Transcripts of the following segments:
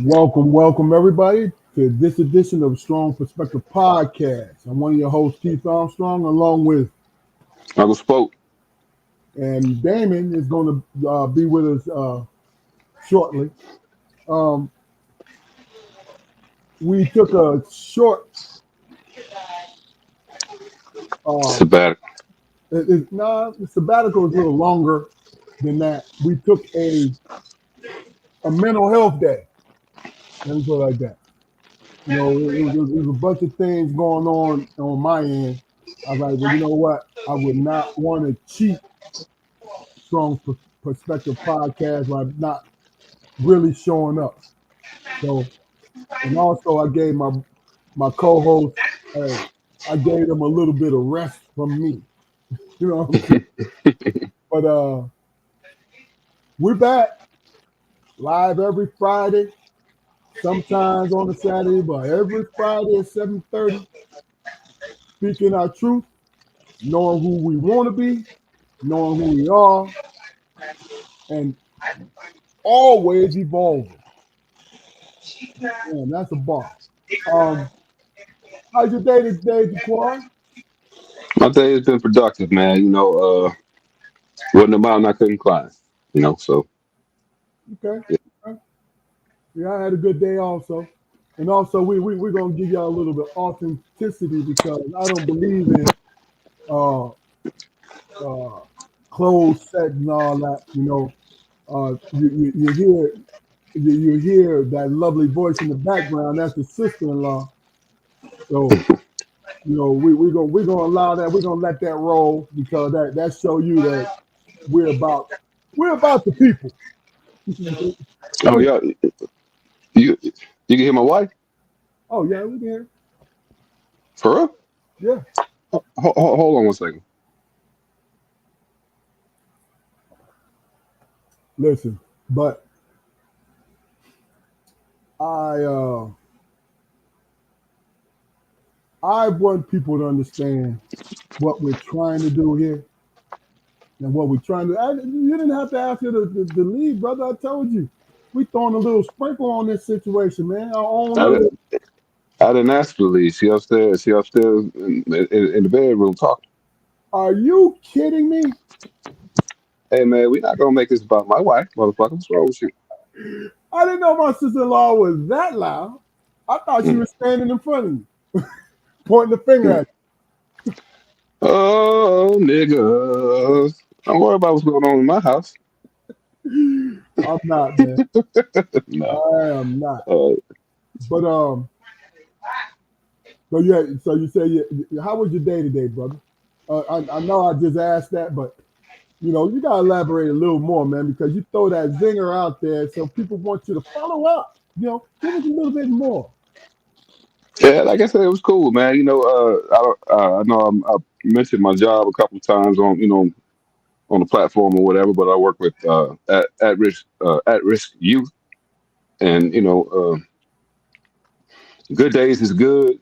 Welcome everybody to this edition of Strong Perspective Podcast. I'm one of your hosts, Keith Armstrong, along with, I was spoke. and Damon is going to be with us shortly. Um, we took a short, uh, Sabbatical. the sabbatical is a little longer than that. We took a mental health day. Let me put it like that. You know, it was a bunch of things going on my end. I was like, well, you know what? I would not want to cheat Strong Perspective Podcast by not really showing up. So, and also I gave my co-host, hey, I gave them a little bit of rest from me. You know what I'm saying? But we're back live every Friday, sometimes on a Saturday, but every Friday at 7:30, speaking our truth, knowing who we want to be, knowing who we are, and always evolving. Man, that's a bar. Um, how's your day today, Jaquan? My day has been productive, man. Wasn't a mountain I couldn't climb. So Okay. yeah. Okay. Yeah, I had a good day also. And also, we're going to give y'all a little bit authenticity because I don't believe in uh, uh, closed set and all that. You hear that lovely voice in the background. That's the sister-in-law. So, we're gonna allow that. We're gonna let that roll because that show you that we're about we're about the people. Oh yeah, you can hear my wife Oh yeah, we can. for real? Yeah. Hold on one second. Listen, but I uh I want people to understand what we're trying to do here and what we're trying to. You didn't have to ask her to leave, brother. I told you. We throwing a little sprinkle on this situation, man. Our own I little. didn't, I didn't ask for leave. She upstairs. She upstairs in the bedroom talking. Are you kidding me? Hey man, we're not gonna make this about my wife, motherfucker. What's wrong with you? I didn't know my sister-in-law was that loud. I thought she Mm, was standing in front of me, pointing the finger mm. at Oh niggas, don't worry about what's going on in my house. you. I'm not, man. No. I am not. Uh, But so yeah. So you say, how was your day today, brother? I know I just asked that, but you gotta elaborate a little more, man, because you throw that zinger out there, so people want you to follow up. Give us a little bit more. Yeah, like I said, it was cool, man. I know I mentioned my job a couple of times on the platform or whatever, but I work with at risk youth, and good days is good,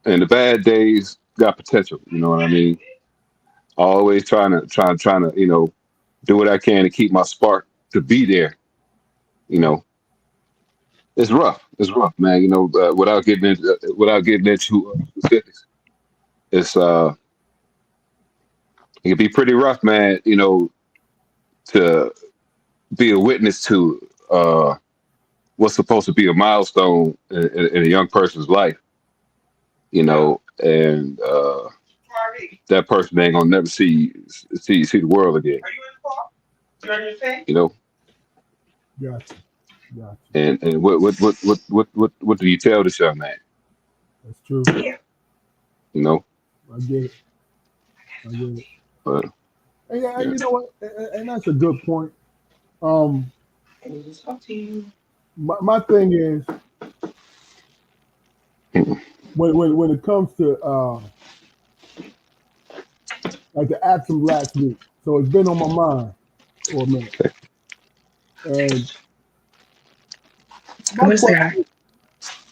and the bad days got potential. You know what I mean? Always trying to do what I can to keep my spark to be there. You know, it's rough. It's rough, man. Without getting into specifics, it's it can be pretty rough, man. To be a witness to what's supposed to be a milestone in a young person's life, and that person ain't gonna never see the world again, you know. Gotcha, gotcha. And what do you tell this young man? That's true. You know, I get it. I get it. but And yeah, yeah. you know what? And that's a good point. Um, my thing is when it comes to like the action last week, so it's been on my mind for a minute. And I my want to say hi. question,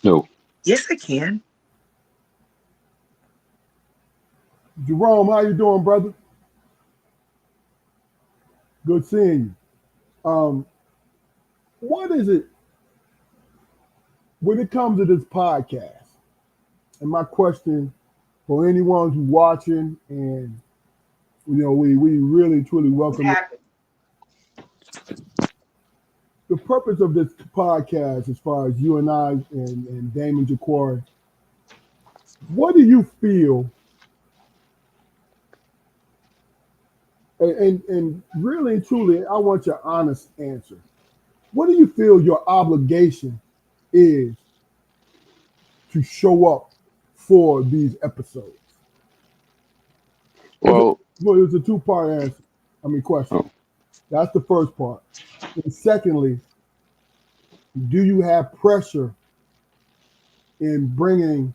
No, Yes, I can. Jerome, how you doing, brother? Good seeing you. What is it when it comes to this podcast, and my question for anyone who's watching, and we really truly welcome it. The purpose of this podcast, as far as you and I and Damon Jaquari, what do you feel? And really and truly, I want your honest answer. What do you feel your obligation is to show up for these episodes? Well, It's a two-part answer. Question. Oh. That's the first part. And secondly, do you have pressure in bringing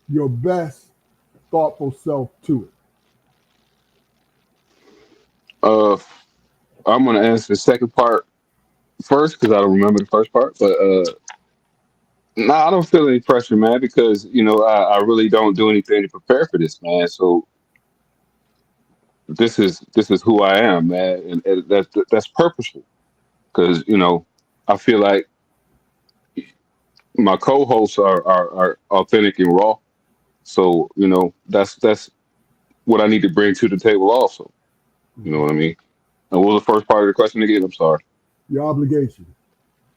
your best thoughtful self to it? I'm gonna answer the second part first because I don't remember the first part. But no, I don't feel any pressure, man, because I really don't do anything to prepare for this, man. So this is who I am, man, and that's purposeful because I feel like my co-hosts are authentic and raw. So that's what I need to bring to the table, also. You know what I mean? And what was the first part of the question again? I'm sorry. Your obligation.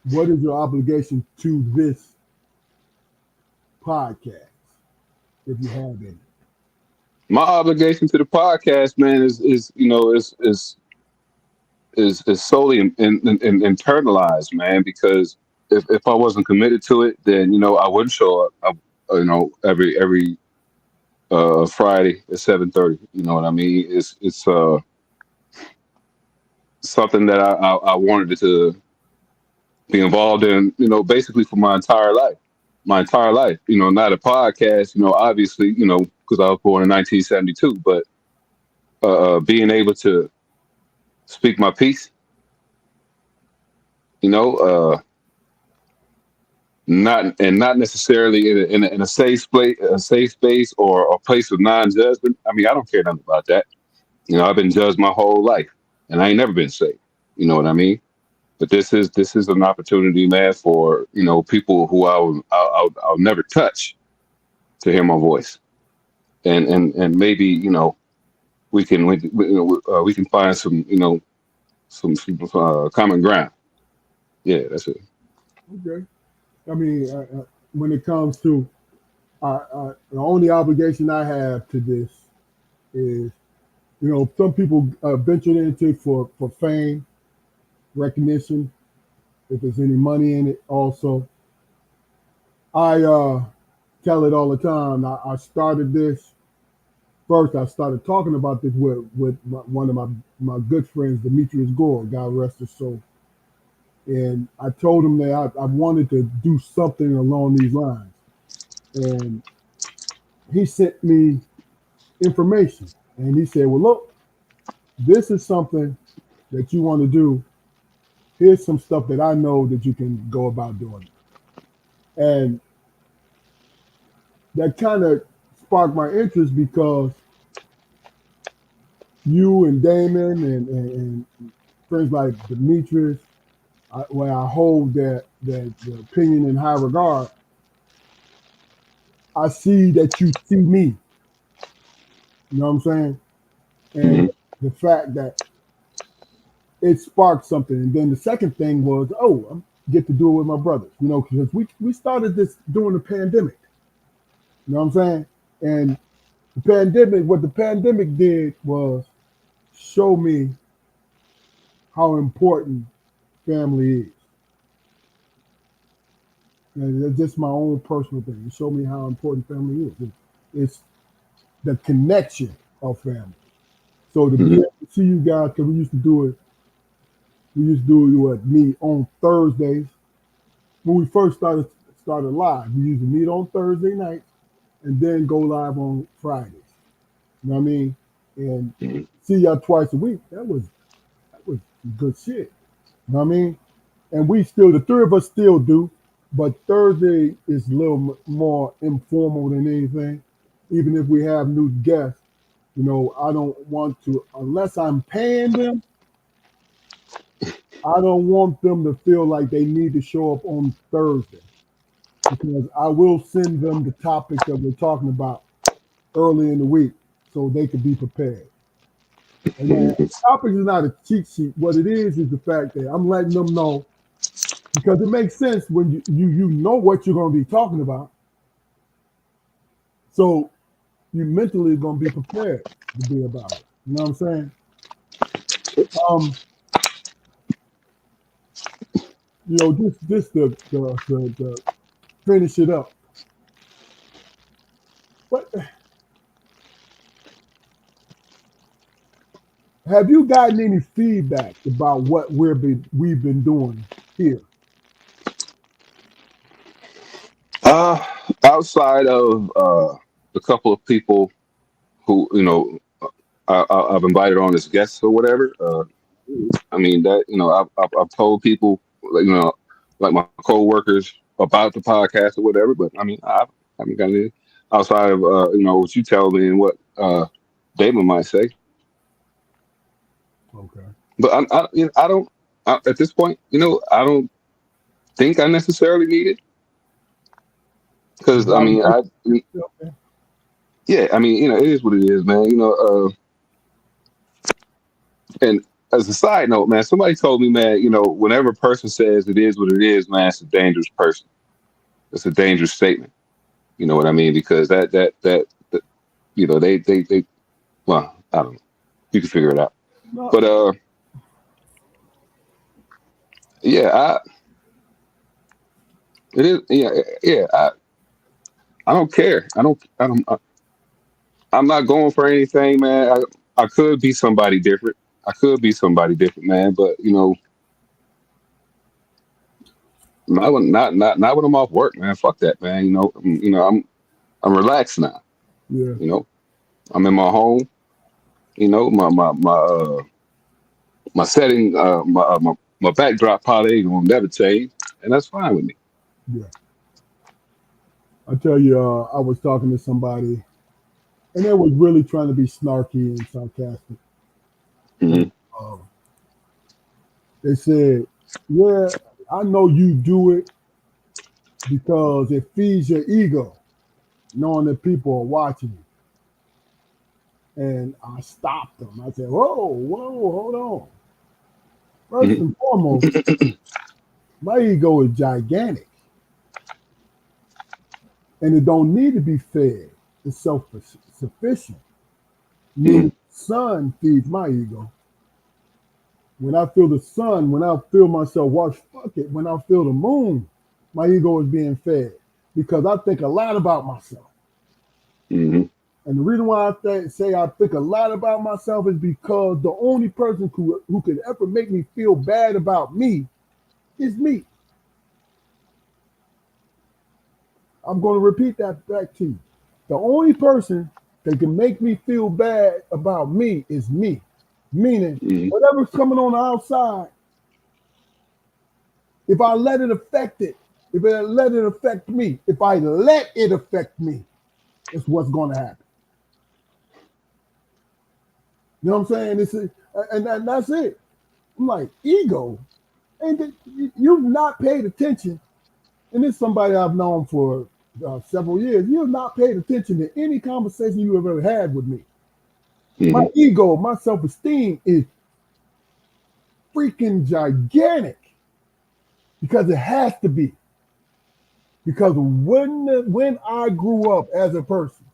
What is your obligation to this podcast, if you have any? My obligation to the podcast, man, is solely internalized, man. Because if I wasn't committed to it, then I wouldn't show up. Every Friday at 7:30. You know what I mean? It's something that I wanted to be involved in. Basically for my entire life. My entire life. Not a podcast. Obviously. Because I was born in 1972, but being able to speak my piece. Not necessarily in a safe space or a place of non-judgment. I mean, I don't care nothing about that. I've been judged my whole life, and I ain't never been safe. You know what I mean? But this is an opportunity, man, for people who I'll never touch to hear my voice, and maybe we can find some common ground. Yeah, that's it. Okay. When it comes to the only obligation I have to this is, some people venture into for fame, recognition, if there's any money in it. Also, I tell it all the time. I started this first. I started talking about this with one of my good friends, Demetrius Gore, God rest his soul. And I told him that I wanted to do something along these lines. And he sent me information. And he said, well, look, this is something that you want to do. Here's some stuff that I know that you can go about doing. And that kind of sparked my interest because you and Damon and friends like Demetrius, where I hold the opinion in high regard, I see that you see me. You know what I'm saying? And the fact that it sparked something. And then the second thing was, I get to do it with my brothers, because we started this during the pandemic. You know what I'm saying? And what the pandemic did was show me how important family is. And that's just my own personal thing. It showed me how important family is. It's the connection of family. So to be able to see you guys, because we used to do it meet on Thursdays. When we first started live, we used to meet on Thursday nights and then go live on Fridays. You know what I mean? And see y'all twice a week. That was good shit. You know what I mean? And the three of us still do, but Thursday is a little more informal than anything. Even if we have new guests, I don't want to, unless I'm paying them, I don't want them to feel like they need to show up on Thursday. because I will send them the topics that we're talking about early in the week so they could be prepared. And then Mhm. topics is not a cheat sheet. What it is the fact that I'm letting them know because it makes sense when you know what you're going to be talking about. So you mentally going to be prepared to be about it. You know what I'm saying? Um, just the finish it up. But have you gotten any feedback about what we've been doing here? Uh, Outside of a couple of people who I've invited on as guests or whatever. I mean that I've told people like, like my coworkers about the podcast or whatever. But I mean I haven't got any outside of what you tell me and what Damon might say. Okay. But I don't at this point. I don't think I necessarily need it because I mean Okay. yeah, I mean it is what it is, man. And as a side note, man, somebody told me, man, whenever a person says it is what it is, man, it's a dangerous person. It's a dangerous statement. You know what I mean? Because that they well, I don't know. You can figure it out. No, But yeah, it is yeah. I don't care. I'm not going for anything, man. I could be somebody different. I could be somebody different, man. But not when I'm off work, man. Fuck that, man. I'm relaxed now. yeah. You know, I'm in my home. My setting, my backdrop probably will never change, and that's fine with me. Yeah. I tell you, I was talking to somebody, and they was really trying to be snarky and sarcastic. And Hmm. they said, "Yeah, I know you do it because it feeds your ego, knowing that people are watching you." And I stopped them. I said, "Whoa, whoa, hold on. First Hmm. and foremost, my ego is gigantic, and it don't need to be fed. It's self-sufficient. Hmm. Meaning, sun feeds my ego. When I feel the sun, when I feel myself watch, fuck it. When I feel the moon, my ego is being fed because I think a lot about myself. Hmm. And the reason why say I think a lot about myself is because the only person who could ever make me feel bad about me is me. I'm going to repeat that back to you. The only person that can make me feel bad about me is me. Meaning, Hmm. whatever's coming on the outside, if I let it affect it, if I let it affect me, if I let it affect me, it's what's going to happen. You know what I'm saying? And that's it. I'm like, ego. And you've not paid attention, and it's somebody I've known for several years. You've not paid attention to any conversation you have ever had with me. My Hmm. ego, my self esteem is freaking gigantic because it has to be. Because when I grew up as a person,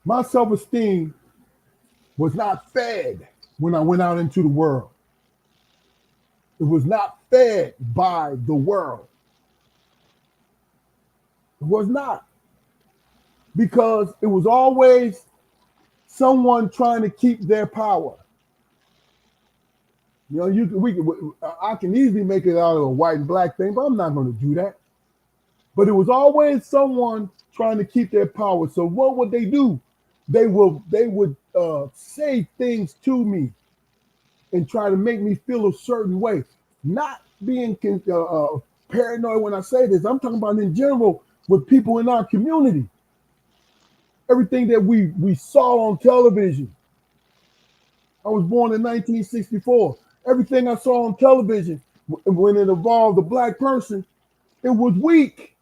my self esteem was not fed when I went out into the world. It was not fed by the world. It was not because it was always someone trying to keep their power. You know, I can easily make it out of a white and black thing, but I'm not going to do that. But it was always someone trying to keep their power. So what would they do? They would say things to me and try to make me feel a certain way. Not being paranoid when I say this. I'm talking about in general with people in our community. Everything that we saw on television. I was born in 1964. Everything I saw on television when it involved a black person, It was weak.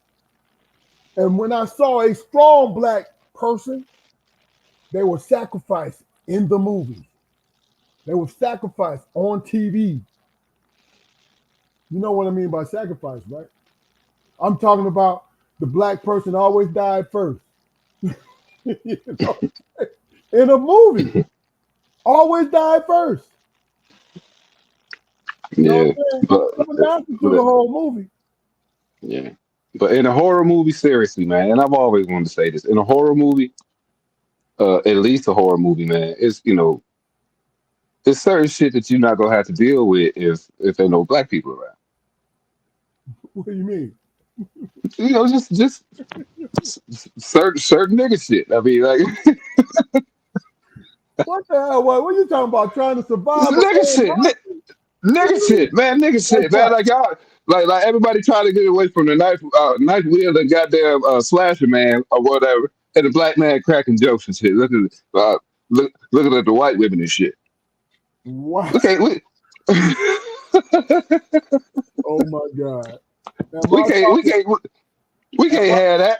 And when I saw a strong black person, they were sacrificed in the movies. They were sacrificed on TV. You know what I mean by sacrifice, right? I'm talking about the black person always died first. You know? In a movie, always died first. You know Yeah, what I'm saying? but, Never lasted through the but whole movie. yeah, but in a horror movie, seriously, man, and I've always wanted to say this: in a horror movie, at least a horror movie, man, it's it's certain shit that you're not gonna have to deal with if there no black people around. What do you mean? Just certain nigga shit. I mean, like What the hell? What are you talking about? Trying to survive a nigga whole shit, month? What do nigga you mean? shit, man, nigga Like shit, man. what? Like y'all, like everybody trying to get away from the knife wielding goddamn slasher man or whatever, and the black man cracking jokes and shit. Looking at the white women and shit. What? We can't we. Oh my God. Am we I can't we talking? can't we Am can't I, have that.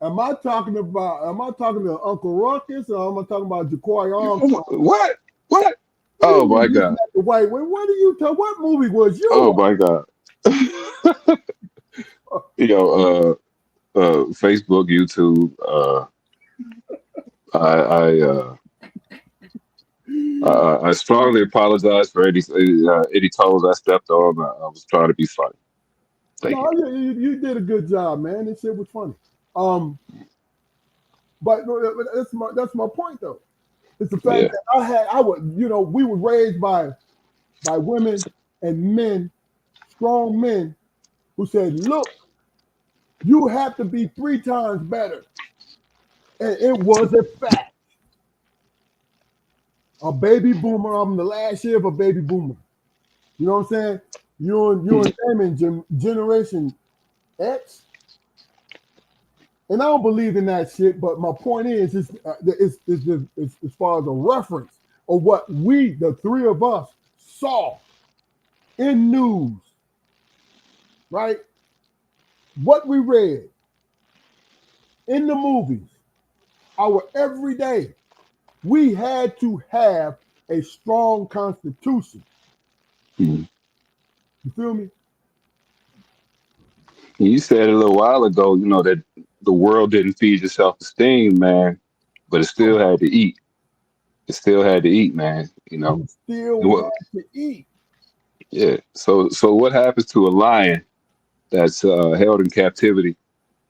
am I talking about? Am I talking to Uncle Ruckus or am I talking about Jaquari Armstrong? What? What? What do Oh you my mean looking god. at the white? What are you talking? What movie was you Oh my god. on? you know, Facebook, YouTube. I I strongly apologize for any toes I stepped on. I was trying to be funny. Thank you. No, you did a good job, man. This shit was funny. Um, but that's my point though. It's the fact Yeah. that we were raised by women and men, strong men, who said, "Look, you have to be 3 times better," and it was a fact. A baby boomer. I'm the last year of a baby boomer. You know what I'm saying? You and Damon, Generation X. And I don't believe in that shit, but my point is, it's as far as a reference of what we, the three of us, saw in news, right? What we read in the movies, our everyday, we had to have a strong constitution. Mhm. You feel me? You said a little while ago, that the world didn't feed your self-esteem, man, but it still had to eat. It still had to eat, man. We still What? had to eat. Yeah. So what happens to a lion that's held in captivity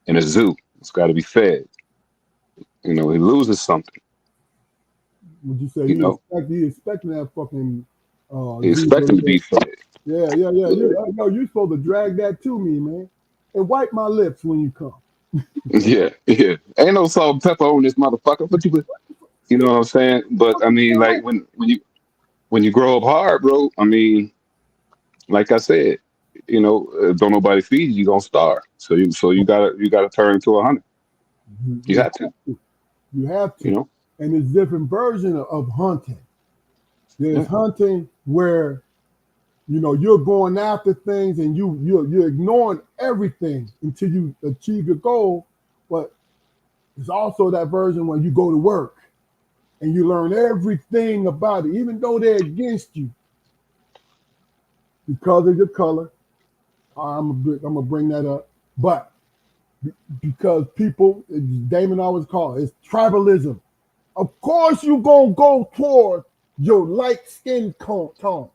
in a zoo? It's got to be fed. He loses something. Would you say You know, you expecting that fucking he expects him to zoo? be fed. Yeah. You supposed to drag that to me, man, and wipe my lips when you come. Yeah, yeah. Ain't no salt and pepper on this motherfucker. You know what I'm saying? But I mean, like when you grow up hard, bro. I mean, like I said, don't nobody feed you, you gonna starve. So you gotta turn into a hunter. You You have to. have to. You have You to. know. And there's different versions of hunting. There's Yeah. hunting where you're going after things and you're ignoring everything until you achieve your goal. But there's also that version where you go to work and you learn everything about it, even though they're against you because of your color. I'm gonna bring that up, but because people, Damon always call it's tribalism. Of course, you gonna go toward your light skin tone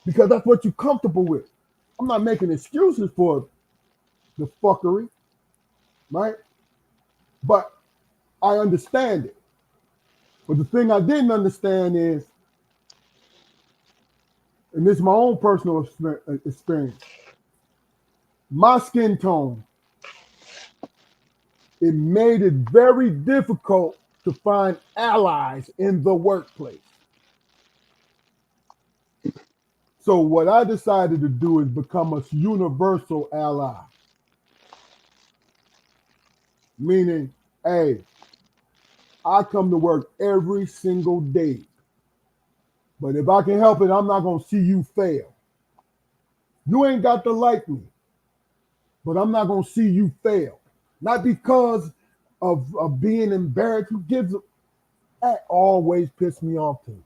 because that's what you're comfortable with. I'm not making excuses for the fuckery, right? But I understand it. But the thing I didn't understand is, and this is my own personal experience, my skin tone, it made it very difficult to find allies in the workplace. So what I decided to do is become a universal ally. Meaning, hey, I come to work every single day. But if I can help it, I'm not going to see you fail. You ain't got to like me. but I'm not gonna see you fail. Not because of being embarrassed. Who gives a that always pissed me off too,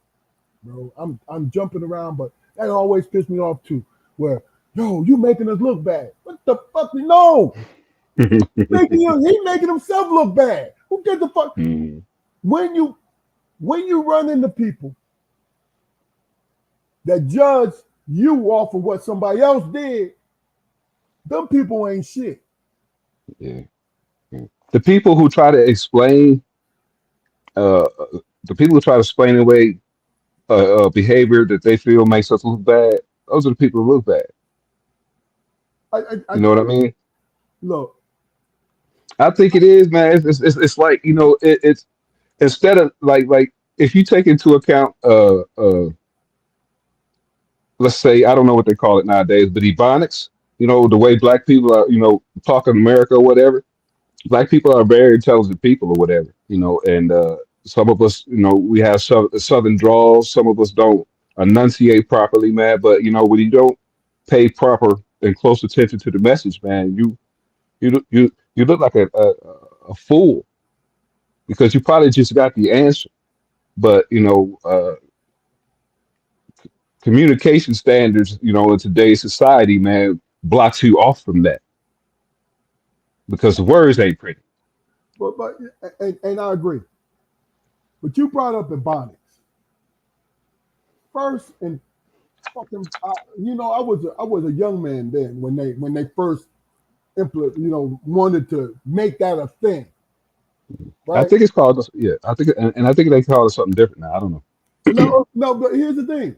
bro. I'm jumping around, but that always pissed me off too. Where yo, you making us look bad. What the fuck? No, he making himself look bad. Who gives a fuck? Mhm. When you run into people that judge you off of what somebody else did, them people ain't shit. Yeah. The people who try to explain, uh, the people who try to explain away behavior that they feel makes us look bad, those are the people who look bad. I You know what I mean? look. I think it is, man. It's like, it's instead of like if you take into account let's say, I don't know what they call it nowadays, but ebonics, the way black people are, talking America or whatever. Black people are very intelligent people or whatever, and some of us, we have southern draws. Some of us don't enunciate properly, man. But when you don't pay proper and close attention to the message, man, you look like a fool because you probably just got the answer. But communication standards, in today's society, man, blocks you off from that because the words ain't pretty. But and I agree. But you brought up Ebonics first, and fucking, I was a young man then when they first wanted to make that a thing, I right? think it's called, yeah. I think, and I think they call it something different now. I don't know. No, no, but here's the thing: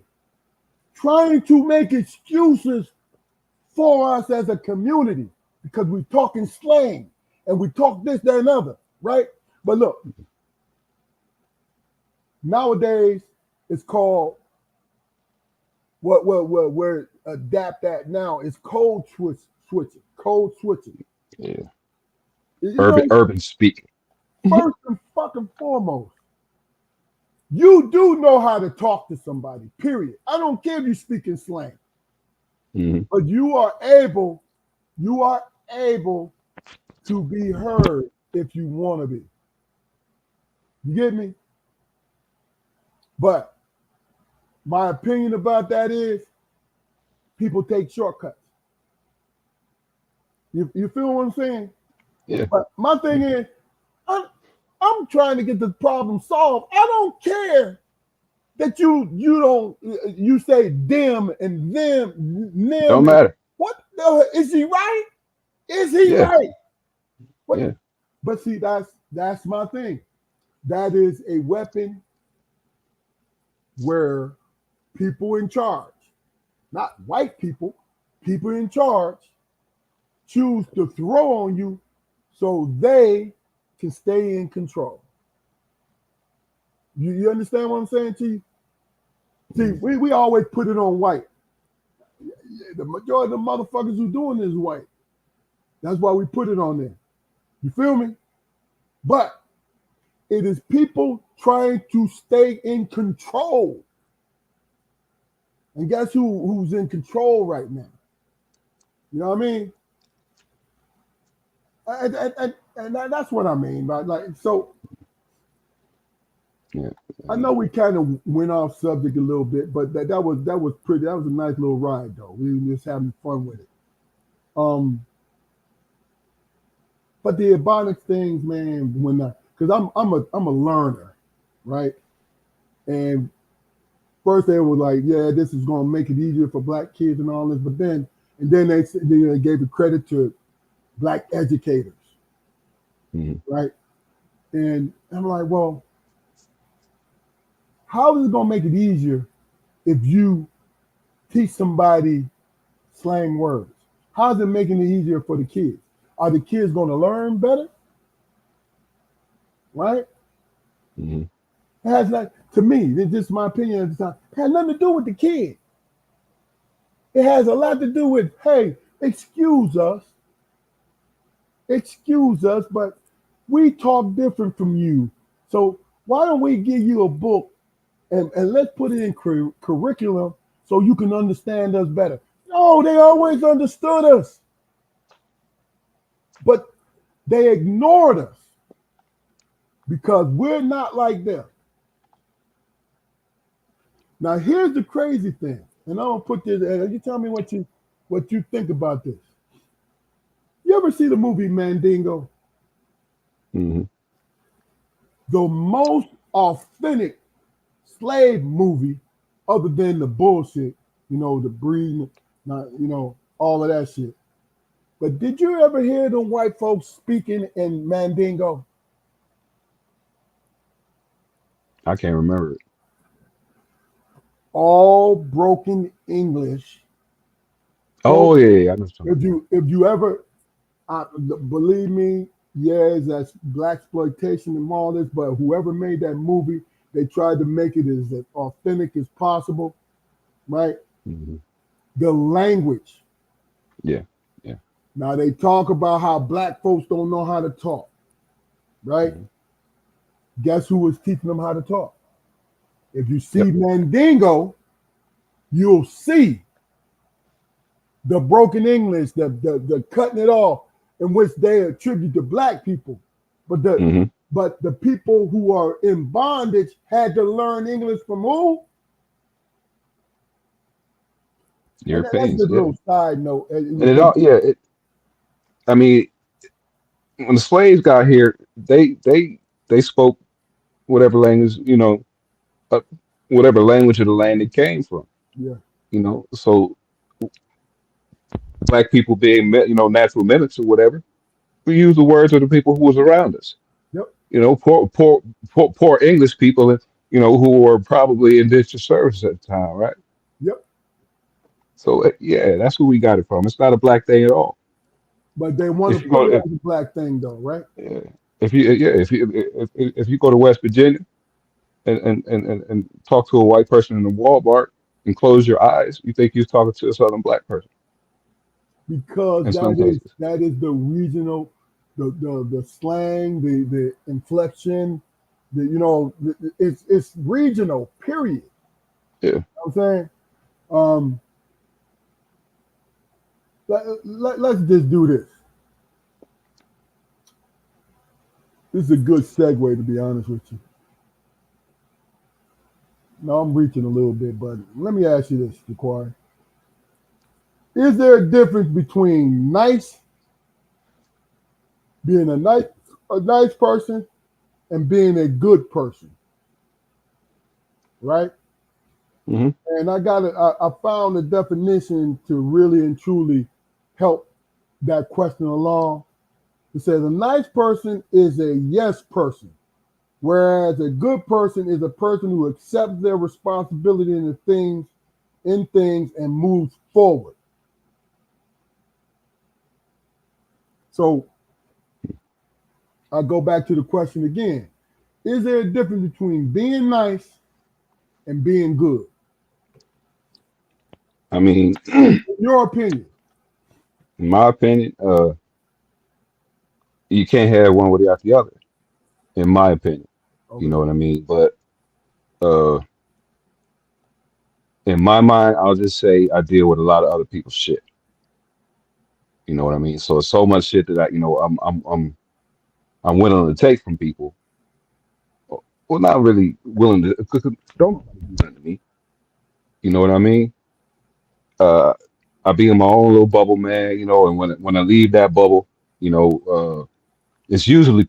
trying to make excuses for us as a community because we talking slang and we talk this, that, and other, right? But look, nowadays it's called what we're adapt at now is code switching. Yeah, You urban know, urban speak. first and fucking foremost, you do know how to talk to somebody. Period. I don't care if you speak in slang, Hmm. but you are able to be heard if you want to be. You get me? But my opinion about that is people take shortcuts. You feel what I'm saying? Yeah, But my thing is, I'm, I'm trying to get the problem solved. I don't care that you don't you say them and them don't and matter. what the is he right? Is he Yeah, right? What? yeah, But see, that's my thing. That is a weapon where people in charge, not white people in charge, choose to throw on you so they can stay in control. You understand what I'm saying to you? See, mm, we always put it on white. The majority of the motherfuckers who doing this is white. That's why we put it on there. You feel me? But it is people trying to stay in control. And guess who's in control right now? You know what I mean? And that's what I mean. But like, so yeah, I know we kind of went off subject a little bit, but that was pretty. That was a nice little ride, though. We were just having fun with it. Um, but the Ebonics things, man, because I'm a learner, right? And first they were like, yeah, this is going to make it easier for black kids and all this, but then they gave the credit to black educators, mhm. right? And I'm like, well, how is it going to make it easier if you teach somebody slang words? How is it making it easier for the kids? Are the kids going to learn better? Right? Mhm. It has like to me, it's just my opinion at the time. It has nothing to do with the kid. It has a lot to do with, hey, excuse us, but we talk different from you. So why don't we give you a book and let's put it in curriculum so you can understand us better? No, they always understood us. But they ignored us because we're not like them. Now here's the crazy thing, and I'm gonna put this. And you tell me what you think about this. You ever see the movie Mandingo? Hmm. The most authentic slave movie, other than the bullshit, the breeding, not all of that shit. But did you ever hear the white folks speaking in Mandingo? I can't remember it. All broken English. Oh Folks, yeah, I know something. if you ever believe me, yes, that's black exploitation and all this, but whoever made that movie, they tried to make it as authentic as possible, right? Hmm. The language. Yeah, yeah. Now they talk about how black folks don't know how to talk, right? Hmm. Guess who was teaching them how to talk? If you see Yep. Mandingo, you'll see the broken English, the cutting it off, in which they attribute to black people. But the Hmm. but the people who are in bondage had to learn English from who? And that's Europeans. just a Yeah, little side note. and it all. Yeah. I mean, when the slaves got here, they spoke whatever language, uh, whatever language of the land it came from. Yeah. So black people being natural mimics or whatever, we use the words of the people who was around us. Yep. Poor English people, who were probably in digital service at the time, right? Yep. So yeah, that's who we got it from. It's not a black thing at all. But they want If to you go, put it if, as a black thing, though, right? yeah, if you yeah, if you go to West Virginia and talk to a white person in the Walmart and close your eyes, you think you're talking to a southern black person Because in some that is cases. that is the regional, the slang, the inflection, it's regional. Period. Yeah. I'm saying, um, let's just do this. This is a good segue, to be honest with you. No, I'm reaching a little bit, but let me ask you this, Jaquari. Is there a difference between being a nice person and being a good person, right? Hmm. And I found a definition to really and truly help that question along. It says a nice person is a yes person, whereas a good person is a person who accepts their responsibility in things and moves forward. So I go back to the question again. Is there a difference between being nice and being good? I mean, In your opinion. in my opinion, you can't have one without the other. In my opinion, you know Okay. what I mean. But uh, in my mind, I'll just say I deal with a lot of other people's shit. You know what I mean. So it's so much shit that I'm willing to take from people. Well, not really willing to. 'Cause don't nobody do nothing to me. You know what I mean? Uh, I be in my own little bubble, man. And when I leave that bubble, it's usually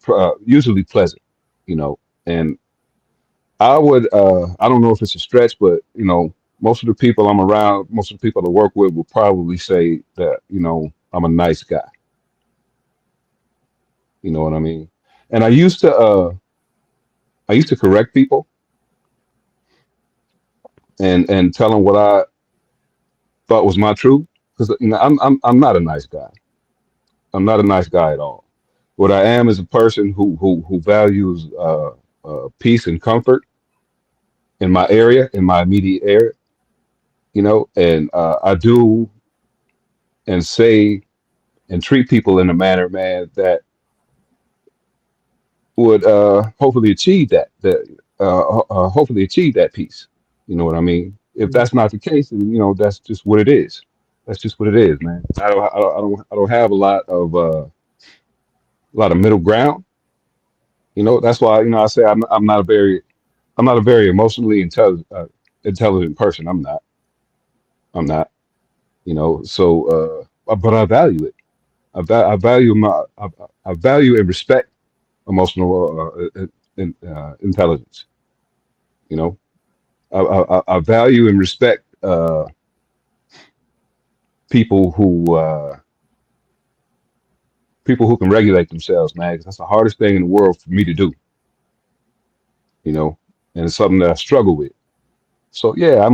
pleasant. You know, and I don't know if it's a stretch, but most of the people I'm around, most of the people I work with will probably say that I'm a nice guy. You know what I mean? And I used to correct people and tell them what I thought was my truth, because I'm not a nice guy. I'm not a nice guy at all. What I am is a person who values peace and comfort in my area, in my immediate area. And I do and say and treat people in a manner, man, that would hopefully achieve that peace. You know what I mean? If Mhm. that's not the case, then that's just what it is. That's just what it is, man. I don't have a lot of a lot of middle ground. That's why I say I'm not a very emotionally intelligent person. I'm not. But I value it. I value I value and respect emotional intelligence. You know, I value and respect people who can regulate themselves, man. 'Cause that's the hardest thing in the world for me to do. You know, and it's something that I struggle with. So yeah,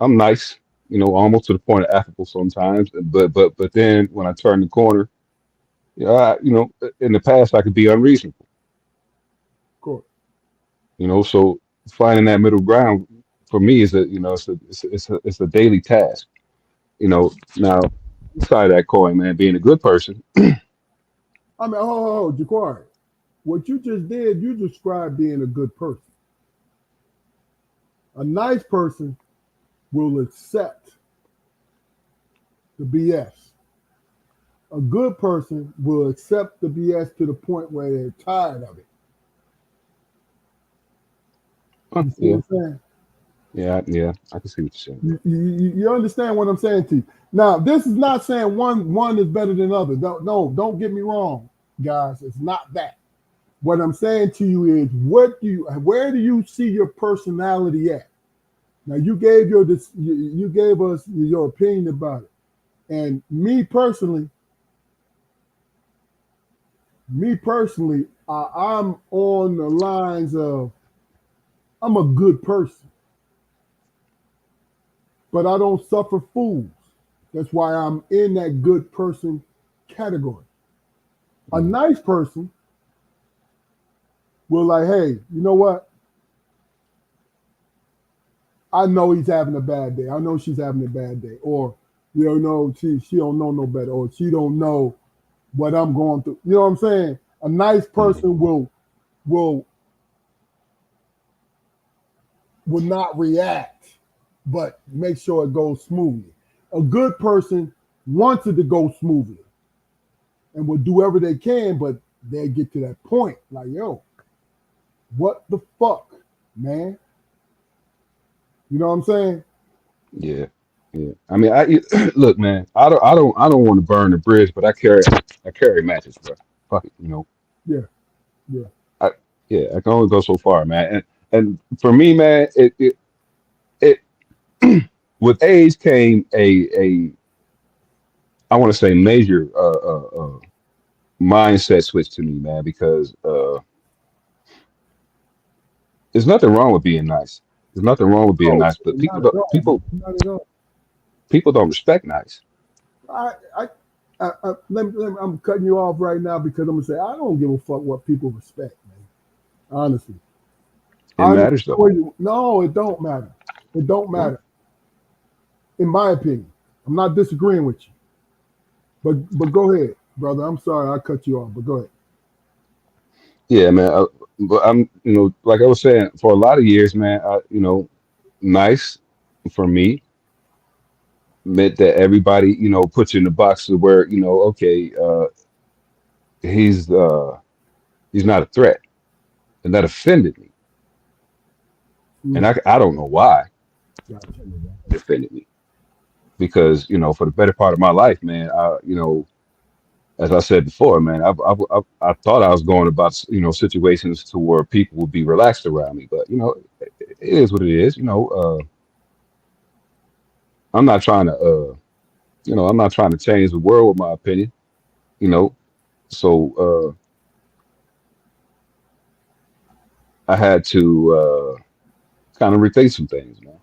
I'm nice. Almost to the point of affable sometimes. But then when I turn the corner, in the past I could be unreasonable. Of course. So finding that middle ground for me is it's a daily task. Now side of that coin, man, being a good person. I mean, Jaquari, what you just did, you described being a good person. A nice person will accept the BS. A good person will accept the BS to the point where they're tired of it. You see Yeah, what I'm saying? yeah, I can see what you're saying. You understand what I'm saying to you. Now, this is not saying one is better than other. Don't get me wrong, guys. It's not that. What I'm saying to you is, where do you see your personality at? Now, you gave you gave us your opinion about it, and me personally, I'm on the lines of I'm a good person, but I don't suffer fools. That's why I'm in that good person category. A nice person will like, hey, you know what? I know he's having a bad day. I know she's having a bad day. Or, she don't know no better. Or she don't know what I'm going through. You know what I'm saying? A nice person will not react, but make sure it goes smoothly. A good person wants it to go smoothly and will do whatever they can, but they get to that point like, yo, what the fuck, man? You know what I'm saying? Yeah, yeah. I mean, look, man. I don't want to burn the bridge, but I carry matches, bro. Fuck it, Yeah, yeah. I yeah, I can only go so far, man. And for me, man, it with age came a I want to say major mindset switch to me, man, because there's nothing wrong with being nice. There's nothing wrong with being No, nice, but people not at don't all. people Not at all. people don't respect nice. I, I, I'm cutting you off right now because I'm gonna say I don't give a fuck what people respect, man. Honestly, It matters though. no, it don't matter. It don't matter, in my opinion. I'm not disagreeing with you, but go ahead, brother. I'm sorry I cut you off, but go ahead. Yeah, man. But I'm, like I was saying, for a lot of years, man, nice for me meant that everybody, puts you in the box of where, okay, he's uh, he's not a threat, and that offended me, and Mm, I don't know why gotcha. it offended me because, for the better part of my life, man, as I said before, man, I thought I was going about, situations to where people would be relaxed around me, but it is what it is. I'm not trying to, I'm not trying to change the world with my opinion. You know, so I had to kind of rethink some things, man.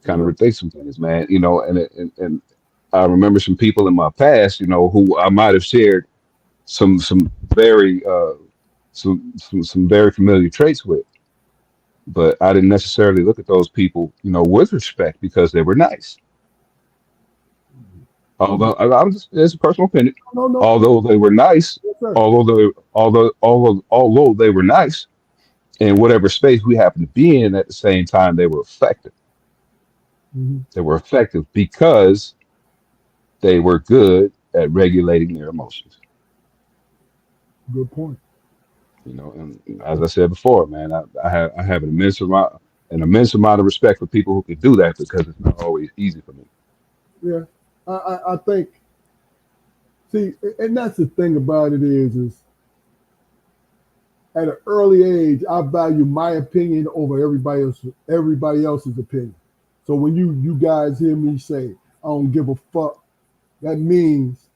Kind of Yeah. rethink some things, man. And I remember some people in my past, who I might have shared some very some very familiar traits with, but I didn't necessarily look at those people, with respect because they were nice. Although I'm just it's a personal opinion. No, no, Although they were nice, yes, sir. although they were nice, in whatever space we happened to be in at the same time, they were effective. Mm-hmm. They were effective because they were good at regulating their emotions. Good point. You know, and as I said before, man, I have an immense amount of respect for people who can do that because it's not always easy for me. Yeah, I think. See, and that's the thing about it is at an early age, I value my opinion over everybody else's opinion. So when you guys hear me say I don't give a fuck, that means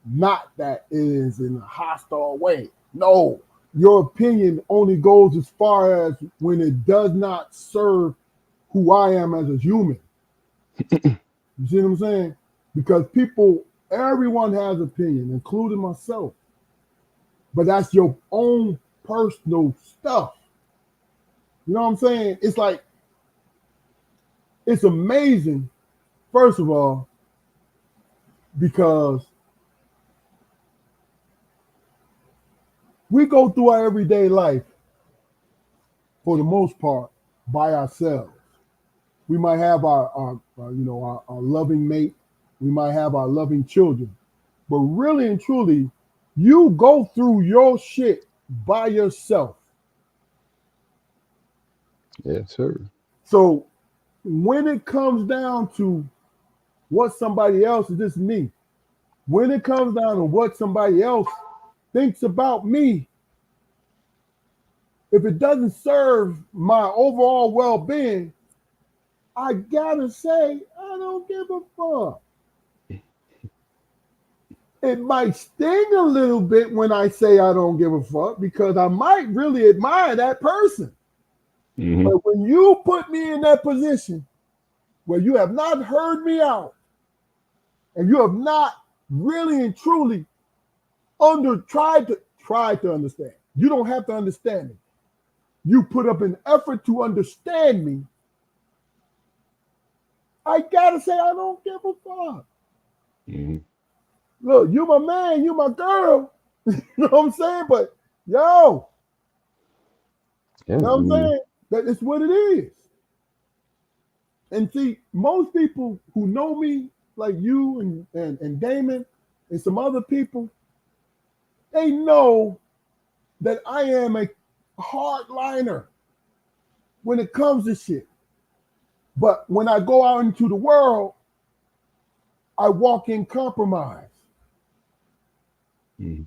not that it is in a hostile way. No, your opinion only goes as far as when it does not serve who I am as a human. You see what I'm saying? Because everyone has opinion, including myself. But that's your own personal stuff. You know what I'm saying? It's like it's amazing, first of all, because we go through our everyday life for the most part by ourselves. We might have our loving mate. We might have our loving children. But really and truly, you go through your shit by yourself. Yes, sir. So when it comes down to what somebody else is just me, when it comes down to what somebody else thinks about me, if it doesn't serve my overall well-being, I gotta say I don't give a fuck. It might sting a little bit when I say I don't give a fuck because I might really admire that person. Hmm. But when you put me in that position where you have not heard me out and you have not really and truly tried to understand. You don't have to understand me. You put up an effort to understand me. I gotta say I don't give a fuck. Hmm. Look, you my man, you my girl. You know what I'm saying? But yo, Yeah, you know I what I'm mean, saying? That is what it is. And see, most people who know me, like you and Damon and some other people, they know that I am a hardliner when it comes to shit. But when I go out into the world, I walk in compromise. mhm.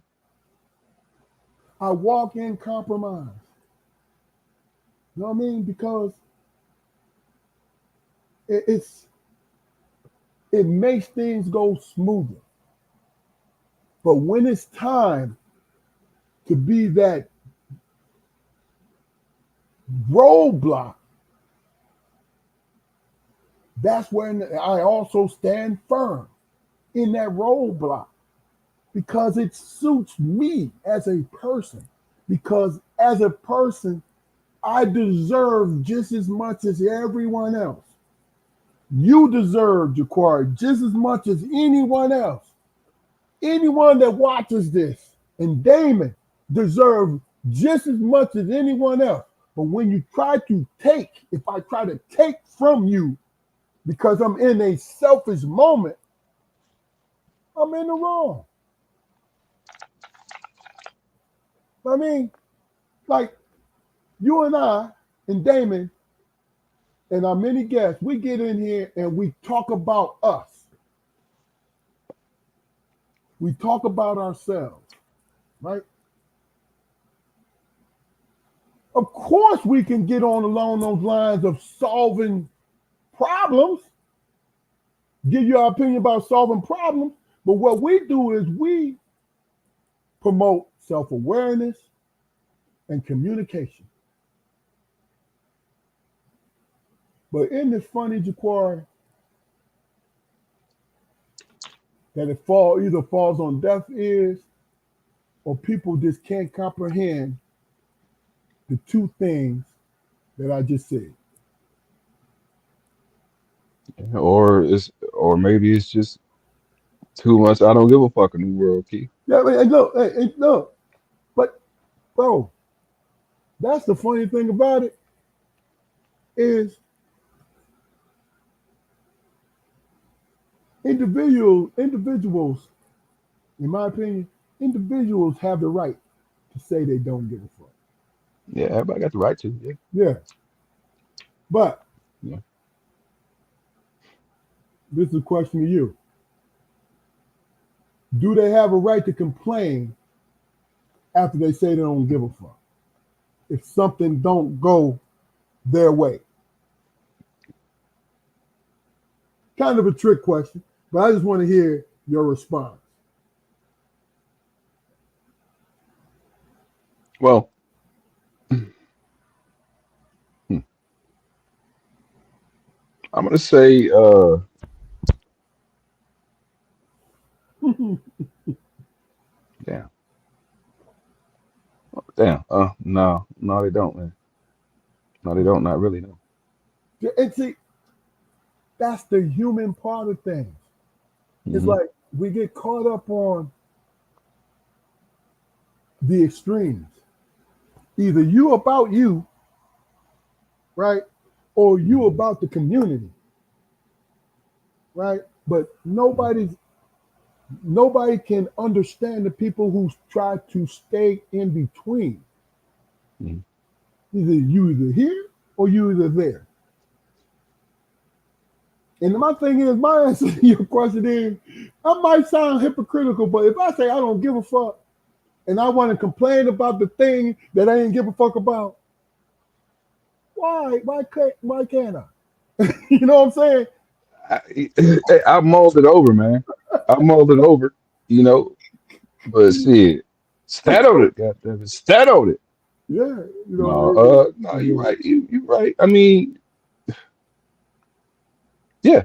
I walk in compromise. You know what I mean? Because it, it's it makes things go smoother. But when it's time to be that roadblock, that's when I also stand firm in that roadblock because it suits me as a person. Because as a person, I deserve just as much as everyone else. You deserve, Jaquari, just as much as anyone else. Anyone that watches this and Damon deserve just as much as anyone else. But when you try to take, if I try to take from you because I'm in a selfish moment, I'm in the wrong. I mean, like you and I and Damon and our many guests, we get in here and we talk about us. We talk about ourselves, right? Of course, we can get on along those lines of solving problems, give you our opinion about solving problems. But what we do is we promote self awareness and communication. But isn't it funny, Jaquari, that either falls on deaf ears or people just can't comprehend the two things that I just said. Or maybe it's just too much. I don't give a fuck in the world, Keith. Yeah, look, look, but bro, that's the funny thing about it is individuals, in my opinion, individuals have the right. to say they don't give a fuck. Yeah, everybody got the right to. Yeah. Yeah. But Yeah. this is a question to you. Do they have a right to complain after they say they don't give a fuck? If something don't go their way. Kind of a trick question, but I just want to hear your response. Well, I'm gonna say, damn, damn. No, they don't, man. No, they don't. Not really. No. And see, that's the human part of things. It's Hmm. like we get caught up on the extremes. Either you about you, right? Or you about the community, right? But nobody can understand the people who try to stay in between. Mhm. Either here or you either there. And my thing is, my answer to your question is, I might sound hypocritical, but if I say I don't give a fuck and I want to complain about the thing that I didn't give a fuck about, why? Why can't I? You know what I'm saying? I mulled it over, man. I mulled it over. You know, but see, stat on it, goddamn it, stat on it. Yeah, you know, No, you're right. You're right. I mean, yeah.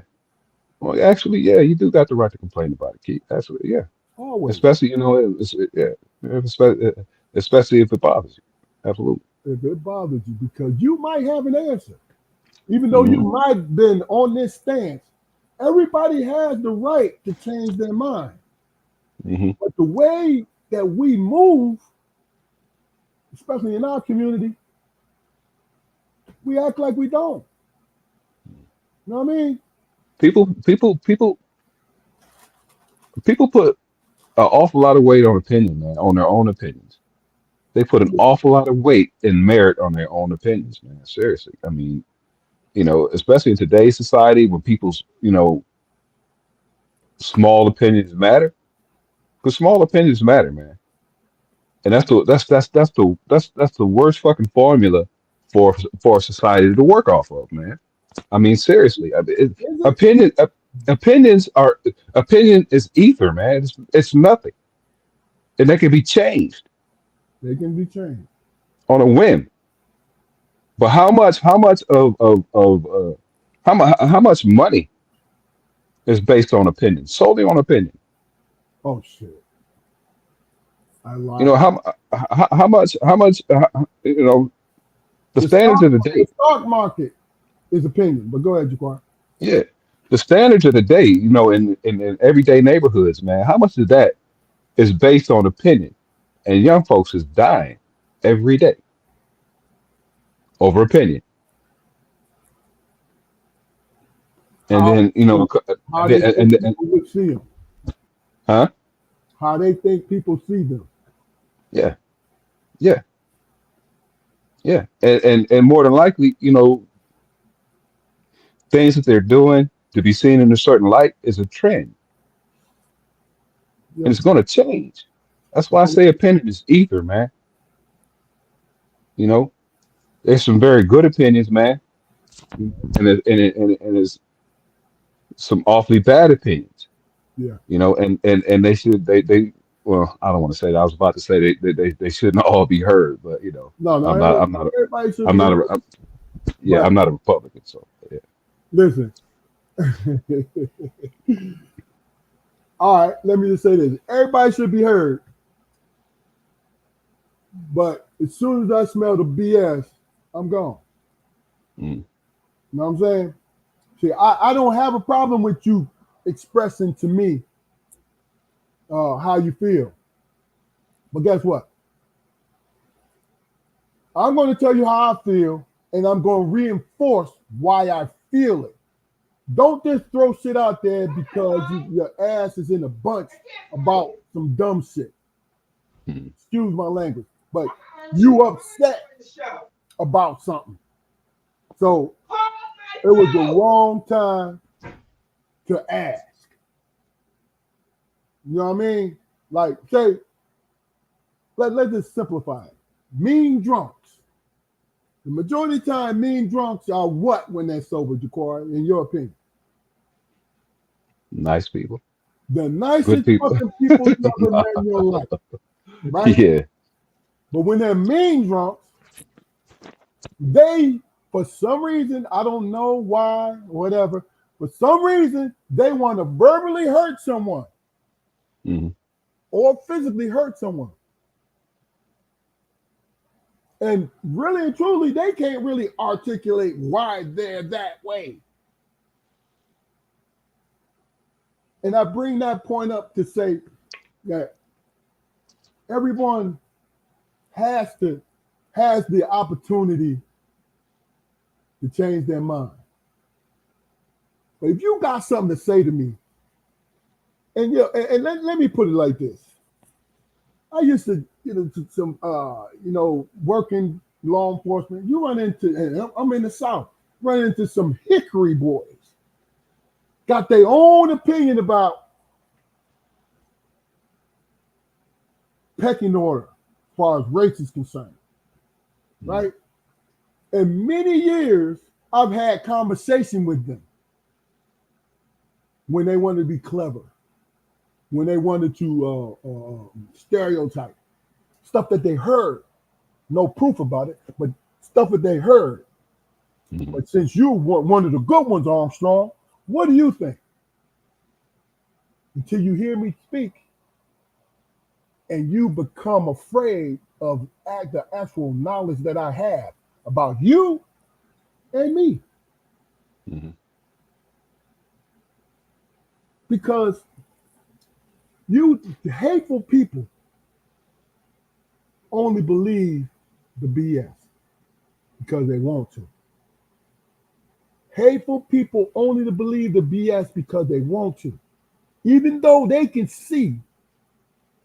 Well, actually, yeah, you do got the right to complain about it, Keith. That's what, yeah. always. Especially, yeah, especially if it bothers you. Absolutely. If it bothers you, because you might have an answer, even though you Hmm. might have been on this stance. Everybody has the right to change their mind, Hmm. but the way that we move, especially in our community, we act like we don't. You know what I mean? People put an awful lot of weight on opinion, man, on their own opinions. They put an awful lot of weight and merit on their own opinions, man. Seriously. I mean, especially in today's society when people's, small opinions matter, because small opinions matter, man. And that's the worst fucking formula for society to work off of, man. I mean, seriously, Is it? opinions are opinion is ether, man. It's nothing, and they can be changed They can be changed. on a whim. But how much of how much money is based on opinion, solely on opinion? Oh shit! I You know lied. how much the The standards stock, of the the day. stock market is opinion. But go ahead, Jaquan. Yeah, the standards of the day. In everyday neighborhoods, man. How much of that is based on opinion, and young folks is dying every day over opinion. And How then how they think and people would see them. huh? How they think people see them. Yeah, yeah, yeah. And more than likely, things that they're doing to be seen in a certain light is a trend, and Yeah. it's going to change. That's why I say opinion is ether, man. You know, there's some very good opinions, man, and there's some awfully bad opinions. Yeah. And they well, I don't want to say that. I was about to say they shouldn't all be heard, but No, no. I'm not I'm not a, Everybody should I'm be not heard. a I'm, yeah, But I'm not a Republican, so yeah. listen. All right. Let me just say this. Everybody should be heard. But as soon as I smell the BS, I'm gone. Mm, You know what I'm saying? See, I don't have a problem with you expressing to me how you feel. But guess what? I'm going to tell you how I feel, and I'm going to reinforce why I feel it. Don't just throw shit out there because your ass is in a bunch about some dumb shit. mm, Excuse my language. but you upset about something. So it was the wrong time to ask. You know what I mean? Like, say, let's just simplify it. Mean drunks. The majority of the time, mean drunks are what when they're sober, Jacquard, in your opinion? Nice people. The Good nicest people. fucking people you ever met in your life, right? Yeah. But when they're mean drunks, they, for some reason, I don't know why, whatever, for some reason, they want to verbally hurt someone Hmm. or physically hurt someone. And really and truly, they can't really articulate why they're that way. And I bring that point up to say that everyone has the opportunity to change their mind. But if you got something to say to me, and let me put it like this. I used to get into some working law enforcement. You run into, and I'm in the South, run into some hickory boys. Got their own opinion about pecking order as far as race is concerned. Right? In many years, I've had conversation with them when they wanted to be clever, when they wanted to stereotype stuff that they heard, no proof about it, but stuff that they heard. Hmm. But since you were one of the good ones, Armstrong, what do you think? Until you hear me speak and you become afraid of the actual knowledge that I have about you and me. Hmm. Because you hateful people only believe the BS because they want to. Hateful people only believe the BS because they want to. Even though they can see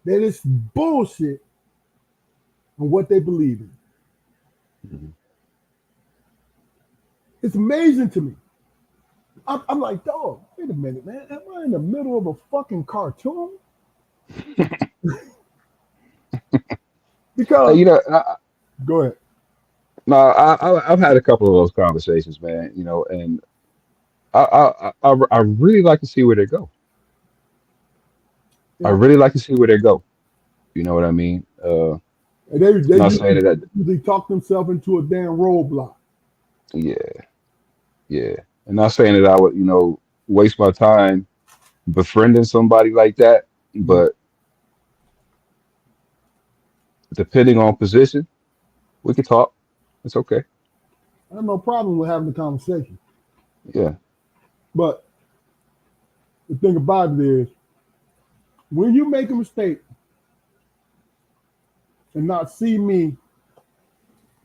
that it's bullshit on what they believe in. Hmm. It's amazing to me. I'm like, dog, wait a minute, man. Am I in the middle of a fucking cartoon? Because, You know, go ahead. no, I've had a couple of those conversations, man. You know, and I really like to see where they go. I Yeah. really like to see where they go. You know what I mean? And they Not saying that. usually talk themselves into a damn roadblock. Yeah, yeah. And not saying that I would, waste my time befriending somebody like that, Mhm. but depending on position, we could talk. It's okay. I have no problem with having the conversation. Yeah. But the thing about it is, when you make a mistake and not see me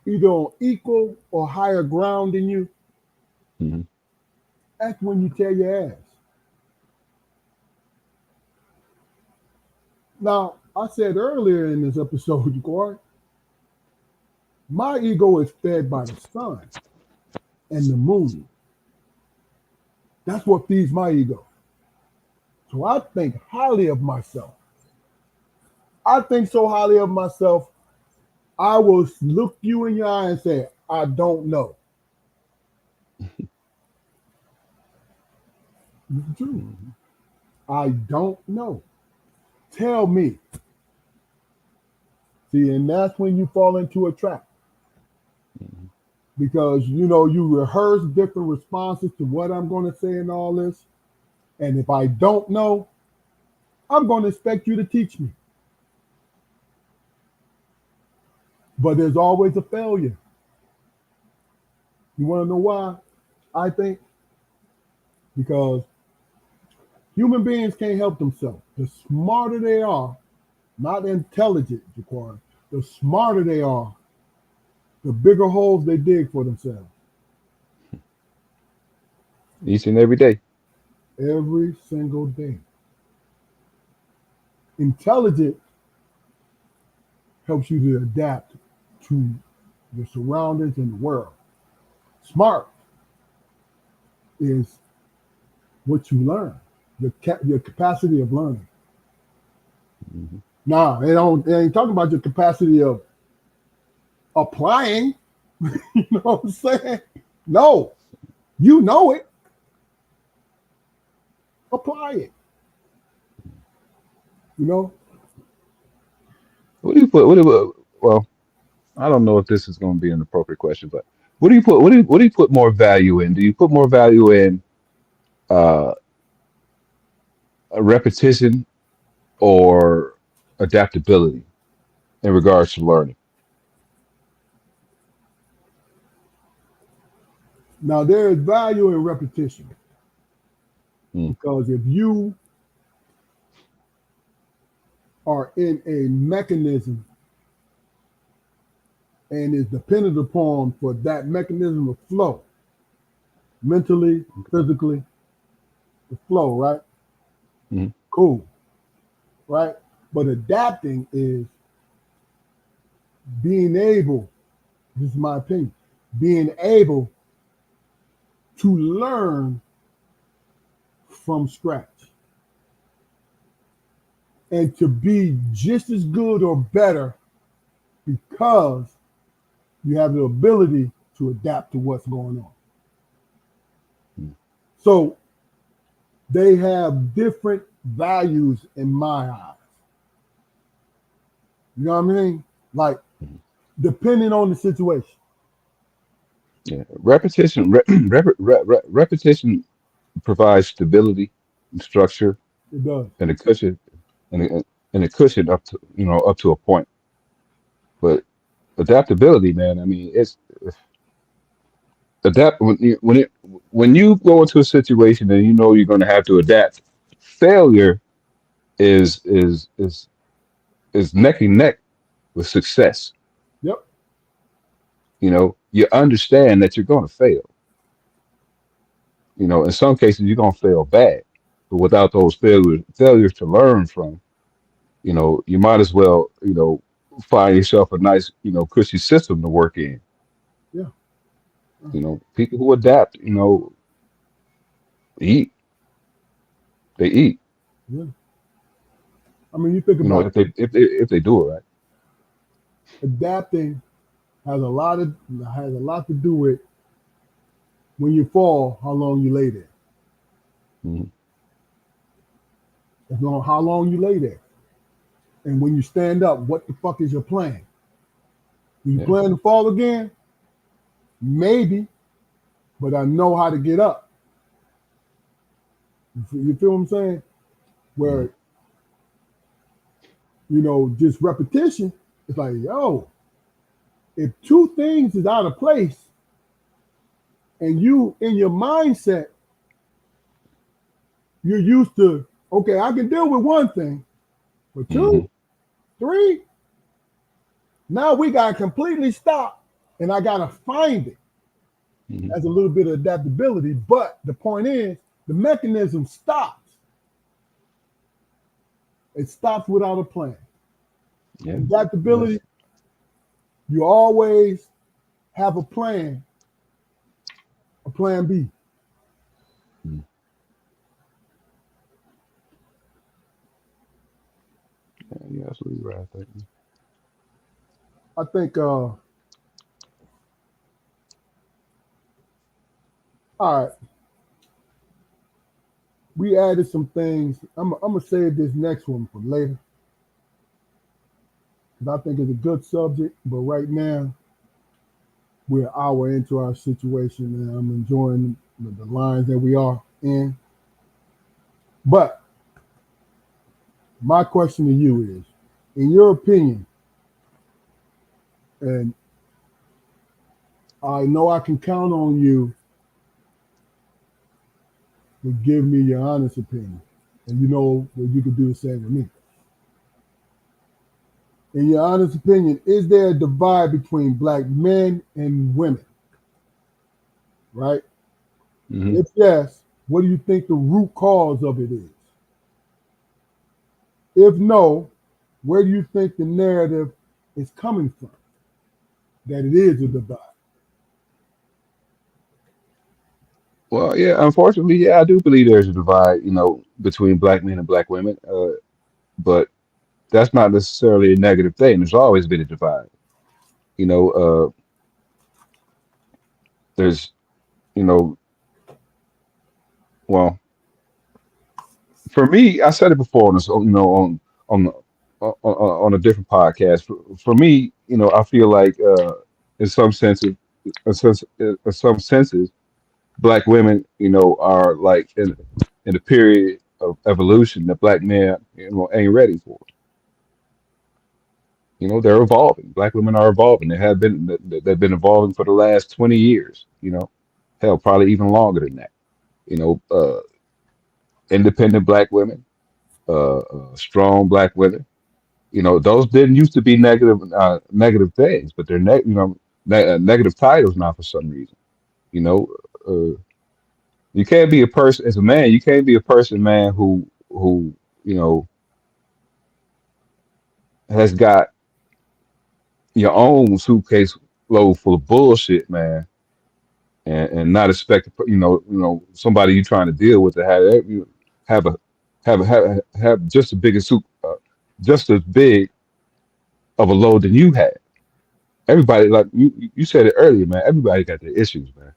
either on equal or higher ground than you, Hmm. that's when you tear your ass. Now, I said earlier in this episode, Corey, my ego is fed by the sun and the moon. That's what feeds my ego. So I think highly of myself. I think so highly of myself, I will look you in your eye and say, I don't know. It's true. Hmm. I don't know. Tell me. See, and that's when you fall into a trap. Hmm. Because you rehearse different responses to what I'm going to say and all this. And if I don't know, I'm going to expect you to teach me. But there's always a failure. You want to know why? I think because human beings can't help themselves. The smarter they are, not intelligent, Jaquan, the smarter they are, the bigger holes they dig for themselves. Each and every day. Every single day. Intelligent helps you to adapt to your surroundings and the world. Smart is what you learn, your capacity of learning. Mhm. Nah, they ain't talking about your capacity of applying. You know what I'm saying? No, you know it. Apply it. You know? What do you put? What do you, well, I don't know if this is going to be an appropriate question, but what do you put? What do you put more value in? Do you put more value in uh, a repetition or adaptability in regards to learning? Now there is value in repetition Mm, because if you are in a mechanism and is dependent upon for that mechanism of flow, mentally, physically, the flow, right? mm, Cool, right? But adapting is being able, this is my opinion, being able to learn from scratch and to be just as good or better because you have the ability to adapt to what's going on. mm. So they have different values in my eyes. You know what I mean? Like, Mhm. depending on the situation. Yeah, repetition. Repetition provides stability and structure It does. and a cushion and a cushion up to up to a point. But adaptability, man. I mean, it's adapt when you go into a situation and you know you're going to have to adapt. Failure is neck and neck with success. Yep. You understand that you're going to fail. In some cases you're going to fail bad, but without those failures to learn from, you might as well, find yourself a nice, cushy system to work in. Yeah. People who adapt, eat, they eat, Yeah. I mean, you think about if they do it right. adapting has a lot to do with when you fall, how long you lay there. Mhm. It's not how long you lay there. And when you stand up, what the fuck is your plan? Do you Yeah. plan to fall again? Maybe, but I know how to get up. You feel what I'm saying? Mhm. Where, just repetition, it's like, yo, if two things is out of place and you in your mindset, you're used to, okay, I can deal with one thing, but Mhm. two, three, now we got to completely stop and I got to find it. Mhm. That's a little bit of adaptability. But the point is, the mechanism stops. It stops without a plan. Yeah. Adaptability, Yes. you always have a plan B. Mhm. Yeah, you're absolutely right. I think. I think, all right, we added some things. I'm going to save this next one for later because I think it's a good subject. But right now, we're an hour into our situation and I'm enjoying the lines that we are in. But my question to you is, in your opinion, and I know I can count on you to give me your honest opinion, and you know that you could do the same with me. In your honest opinion, is there a divide between black men and women? Right? Mhm. If yes, what do you think the root cause of it is? If no, where do you think the narrative is coming from, that it is a divide. Well, yeah, unfortunately, yeah, I do believe there's a divide, between black men and black women. But that's not necessarily a negative thing. There's always been a divide. You know, there's, you know, well, for me, I said it before on this, on on a different podcast. For me, I feel like, in some senses, in some senses, black women, are like in a period of evolution that black men, ain't ready for. They're evolving. Black women are evolving. They've been evolving for the last 20 years. Hell, probably even longer than that. You know, uh, Independent black women, strong black women. Those didn't used to be negative things, but they're negative titles now for some reason. You know, uh, you can't be a person as a man. You can't be a person, man, who you know has got your own suitcase load full of bullshit, man, and not expect somebody you trying to deal with to have a have just as big a suit, just as big of a load than you had. Everybody, like you said it earlier, man. Everybody got their issues, man.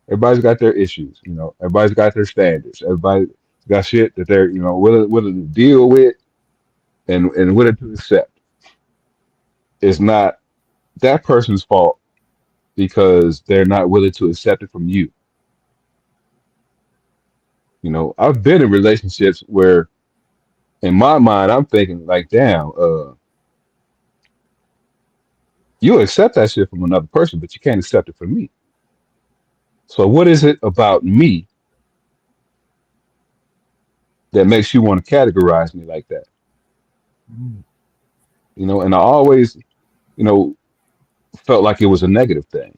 Everybody's got their issues, Everybody's got their standards. Everybody got shit that they're willing to deal with and willing to accept. It's not that person's fault because they're not willing to accept it from you. I've been in relationships where, in my mind, I'm thinking like, damn, you accept that shit from another person, but you can't accept it from me. So what is it about me that makes you want to categorize me like that? Mm. And I always, you know, felt like it was a negative thing.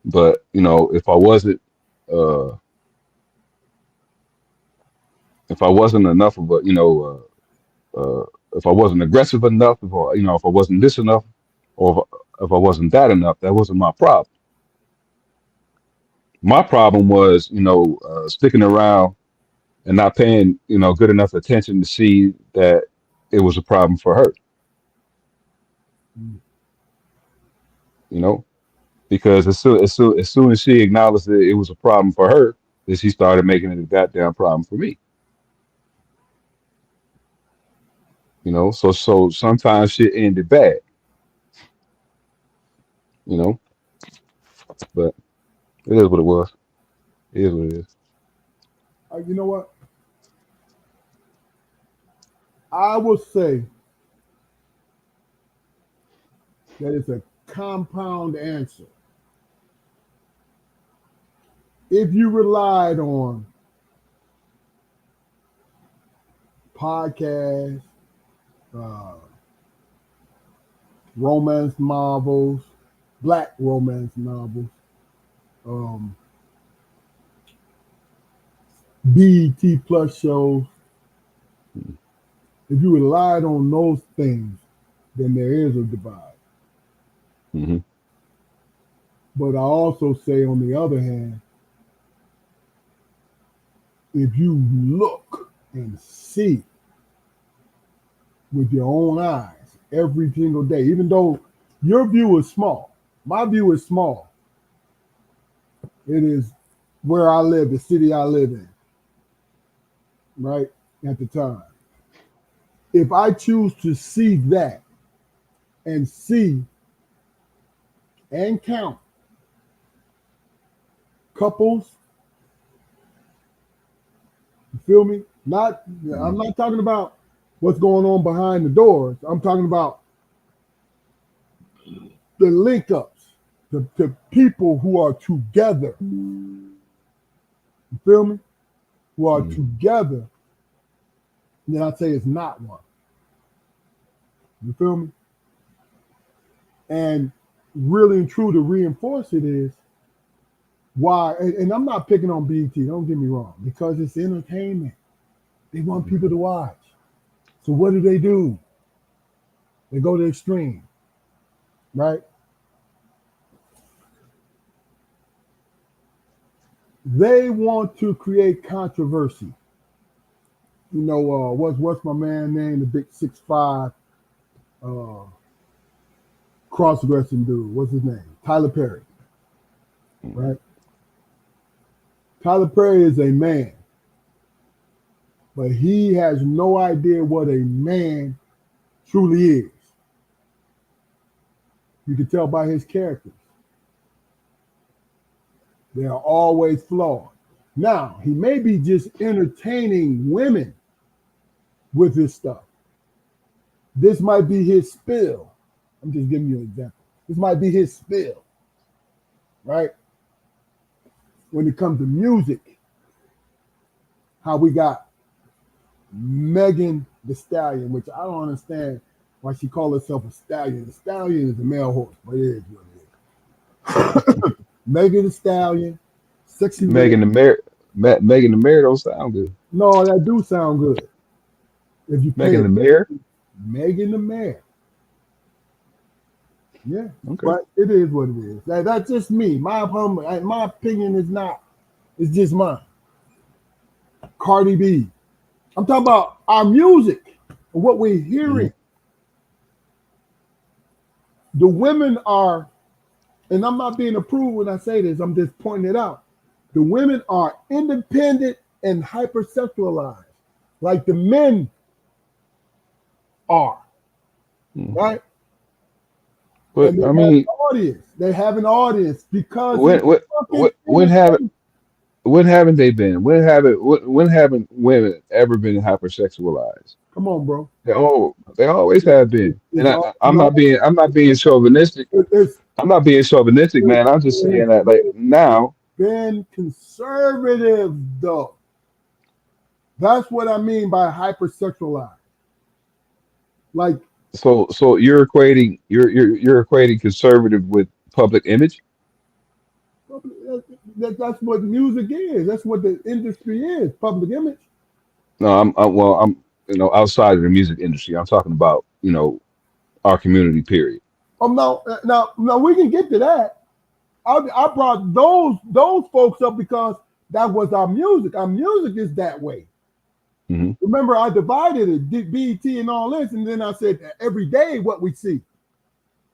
But uh, if I wasn't enough of a, if I wasn't aggressive enough, if I wasn't this enough, or if I wasn't that enough, that wasn't my problem. My problem was, sticking around and not paying, good enough attention to see that it was a problem for her, Mm. you know, because as soon as she acknowledged that it was a problem for her, then she started making it a goddamn problem for me, So sometimes shit ended bad, you know, but it is what it was. It is what it is. You know what? I will say that it's a compound answer. If you relied on podcasts, uh, romance novels, black romance novels, um, BET Plus shows, if you relied on those things, then there is a divide. Hmm. But I also say, on the other hand, if you look and see with your own eyes every single day, even though your view is small, my view is small. It is where I live, the city I live in, right? At the time. If I choose to see that and see and count couples, you feel me? I'm not talking about what's going on behind the doors. I'm talking about the link ups, the people who are together. You feel me? Who are Hmm. together, then I'd say it's not one. You feel me? And really and true to reinforce it is why, and I'm not picking on BT, don't get me wrong, because it's entertainment. They want people to watch. So what do? They go to the extreme, right? They want to create controversy. What's my man name? The big 6'5" uh, cross-dressing dude. What's his name? Tyler Perry, right? Tyler Perry is a man, but he has no idea what a man truly is. You can tell by his characters. They are always flawed. Now, he may be just entertaining women with his stuff. This might be his spill. I'm just giving you an example. This might be his spill, right? When it comes to music, how we got Megan Thee Stallion, which I don't understand why she calls herself a stallion. The stallion is a male horse, but it is what it is. Megan Thee Stallion, sexy Megan the Mayor, Megan the Mayor don't sound good. No, that do sound good. If you pay Megan the Mayor, Megan the Mayor. Yeah, okay. but it is what it is. That's just me. My opinion is not. It's just mine. Cardi B. I'm talking about our music, what we're hearing. The women are, and I'm not being approved when I say this, I'm just pointing it out. The women are independent and hypersexualized, like the men are, right? But I mean, they have an audience because when haven't they been? When haven't women ever been hypersexualized? Come on, bro. They always have been. And I'm not being chauvinistic. I'm not being chauvinistic, man. I'm just saying that like now. Been conservative though. That's what I mean by hypersexualized. Like so you're equating you're equating conservative with public image? That's what music is. That's what the industry is. Public image. No, I'm outside of the music industry. I'm talking about our community. Period. Now we can get to that. I brought those folks up because that was our music. Our music is that way. Mm-hmm. Remember, I divided it, did BET and all this, and then I said every day what we see.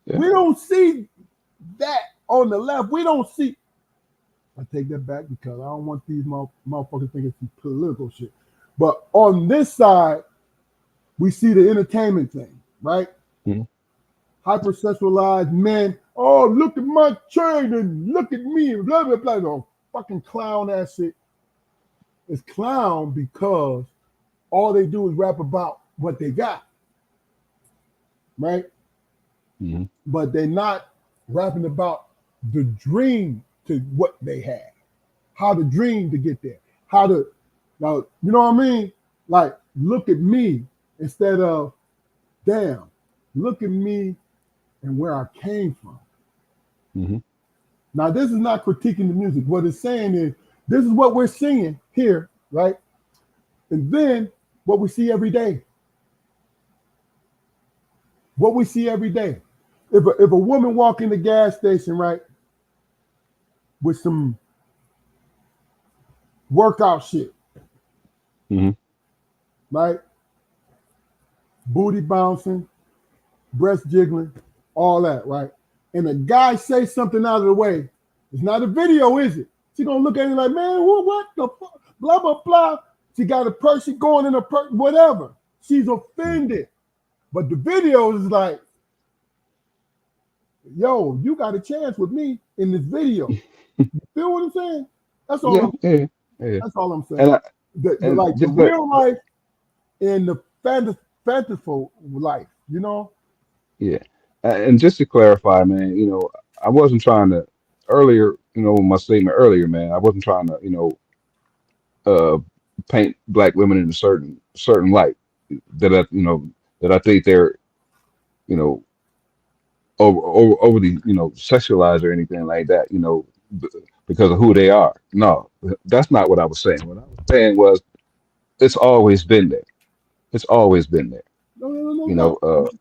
Yeah. We don't see that on the left. We don't see. I take that back because I don't want these motherfuckers thinking some political shit. But on this side, we see the entertainment thing, right? Mm-hmm. Hypersexualized men. Oh, look at my chain and look at me and blah, blah, blah. No, fucking clown ass shit. It's clown because all they do is rap about what they got, right? Mm-hmm. But they're not rapping about the dream to what they had, how to dream to get there, now, you know what I mean? Like, look at me instead of, damn, look at me and where I came from. Mm-hmm. Now, this is not critiquing the music. What it's saying is, this is what we're singing here, right? And then what we see every day. What we see every day. If a woman walk in the gas station, right, with some workout shit, mm-hmm. right? Booty bouncing, breast jiggling, all that, right? And a guy say something out of the way. It's not a video, is it? She gonna look at him like, man, what the fuck? Blah, blah, blah. She got a purse, she going in a purse, whatever. She's offended. But the video is like, yo, you got a chance with me in this video. You feel what I'm saying? That's all. Yeah. That's all I'm saying. The real life and the fanciful life, Yeah. And just to clarify, man, I wasn't trying to earlier, my statement earlier, man, I wasn't trying to paint black women in a certain light that I think they're, overly, sexualized or anything like that, because of who they are. No, that's not what I was saying. What I was saying was it's always been there. It's always been there. No You doubt, know,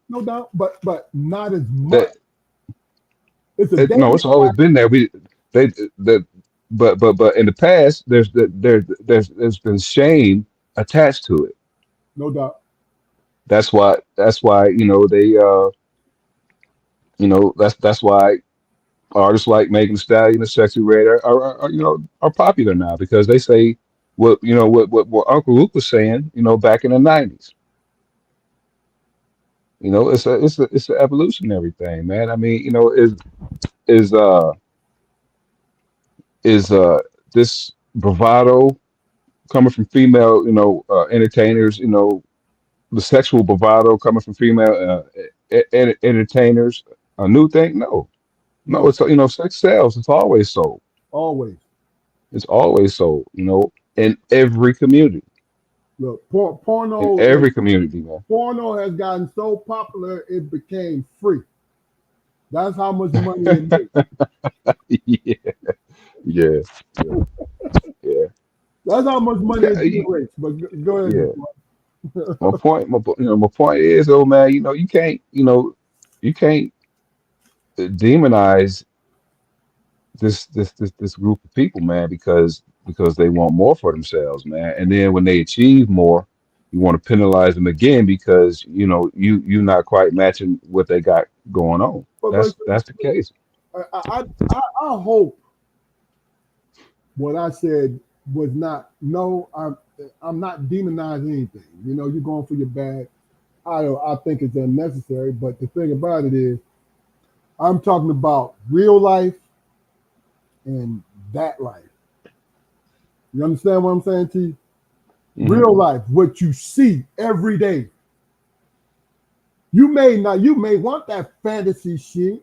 no doubt, but not as much. that It's a no, daily it's always been there. They the but in the past, there's been shame attached to it. no doubt. That's why they that's why artists like Megan Thee Stallion and Sexy Red are popular now because they say what Uncle Luke was saying back in the '90s. It's an evolutionary thing, man. I mean, is uh is this bravado coming from female entertainers, the sexual bravado coming from female entertainers a new thing? No, No, it's sex sells. It's always sold. always. It's always sold. In every community, Look, in every community, man. porno has gotten so popular it became free. That's how much money it makes. Yeah, yeah, yeah, yeah. That's how much money it You generates. But go ahead. yeah. My point is, though, man. You can't demonize this group of people, man, because they want more for themselves, man. And then when they achieve more, you want to penalize them again because you're not quite matching what they got going on. But That's the case. I hope what I said was not no. I'm not demonizing anything. You're going for your bag. I think it's unnecessary. But the thing about it is, I'm talking about real life and that life. You understand what I'm saying to you? Mhm. Real life, what you see every day. You may want that fantasy shit.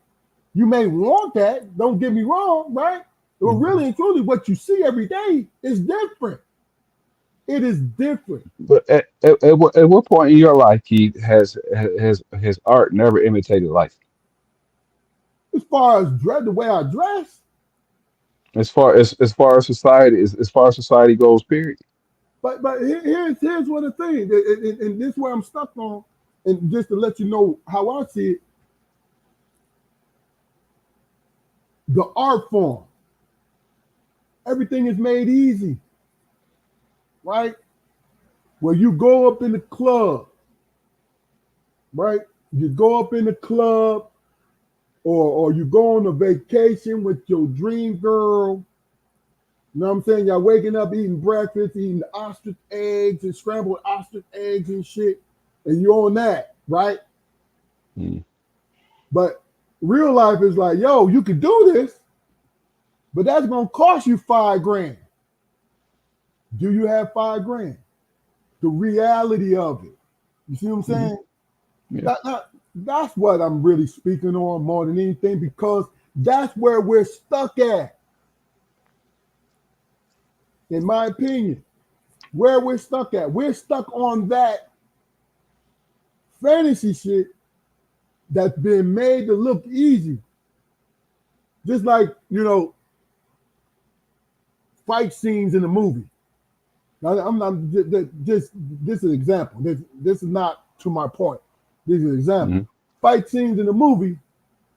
You may want that. Don't get me wrong, right? But really and truly, what you see every day is different. It is different. But at what point in your life, Keith, has art never imitated life? As far as the way I dress, As far as society as far as society goes, period. but here's one of the things, and this is where I'm stuck on, and just to let you know how I see it, the art form, everything is made easy, right? Where you go up in the club, right? You go up in the club, or you go on a vacation with your dream girl. You know what I'm saying? Y'all waking up eating breakfast, eating ostrich eggs and scrambled ostrich eggs and shit, and you on that, right? Mm. But real life is like, yo, you could do this, but that's gonna cost you $5,000. Do you have $5,000? The reality of it. You see what I'm Mhm. saying? Yeah. That's what I'm really speaking on more than anything, because that's where we're stuck at, in my opinion. Where we're stuck at. We're stuck on that fantasy shit that's been made to look easy. Just like, fight scenes in a movie. Now, I'm not just this is an example. This is not to my point. This is an example. Mhm. Fight scenes in a movie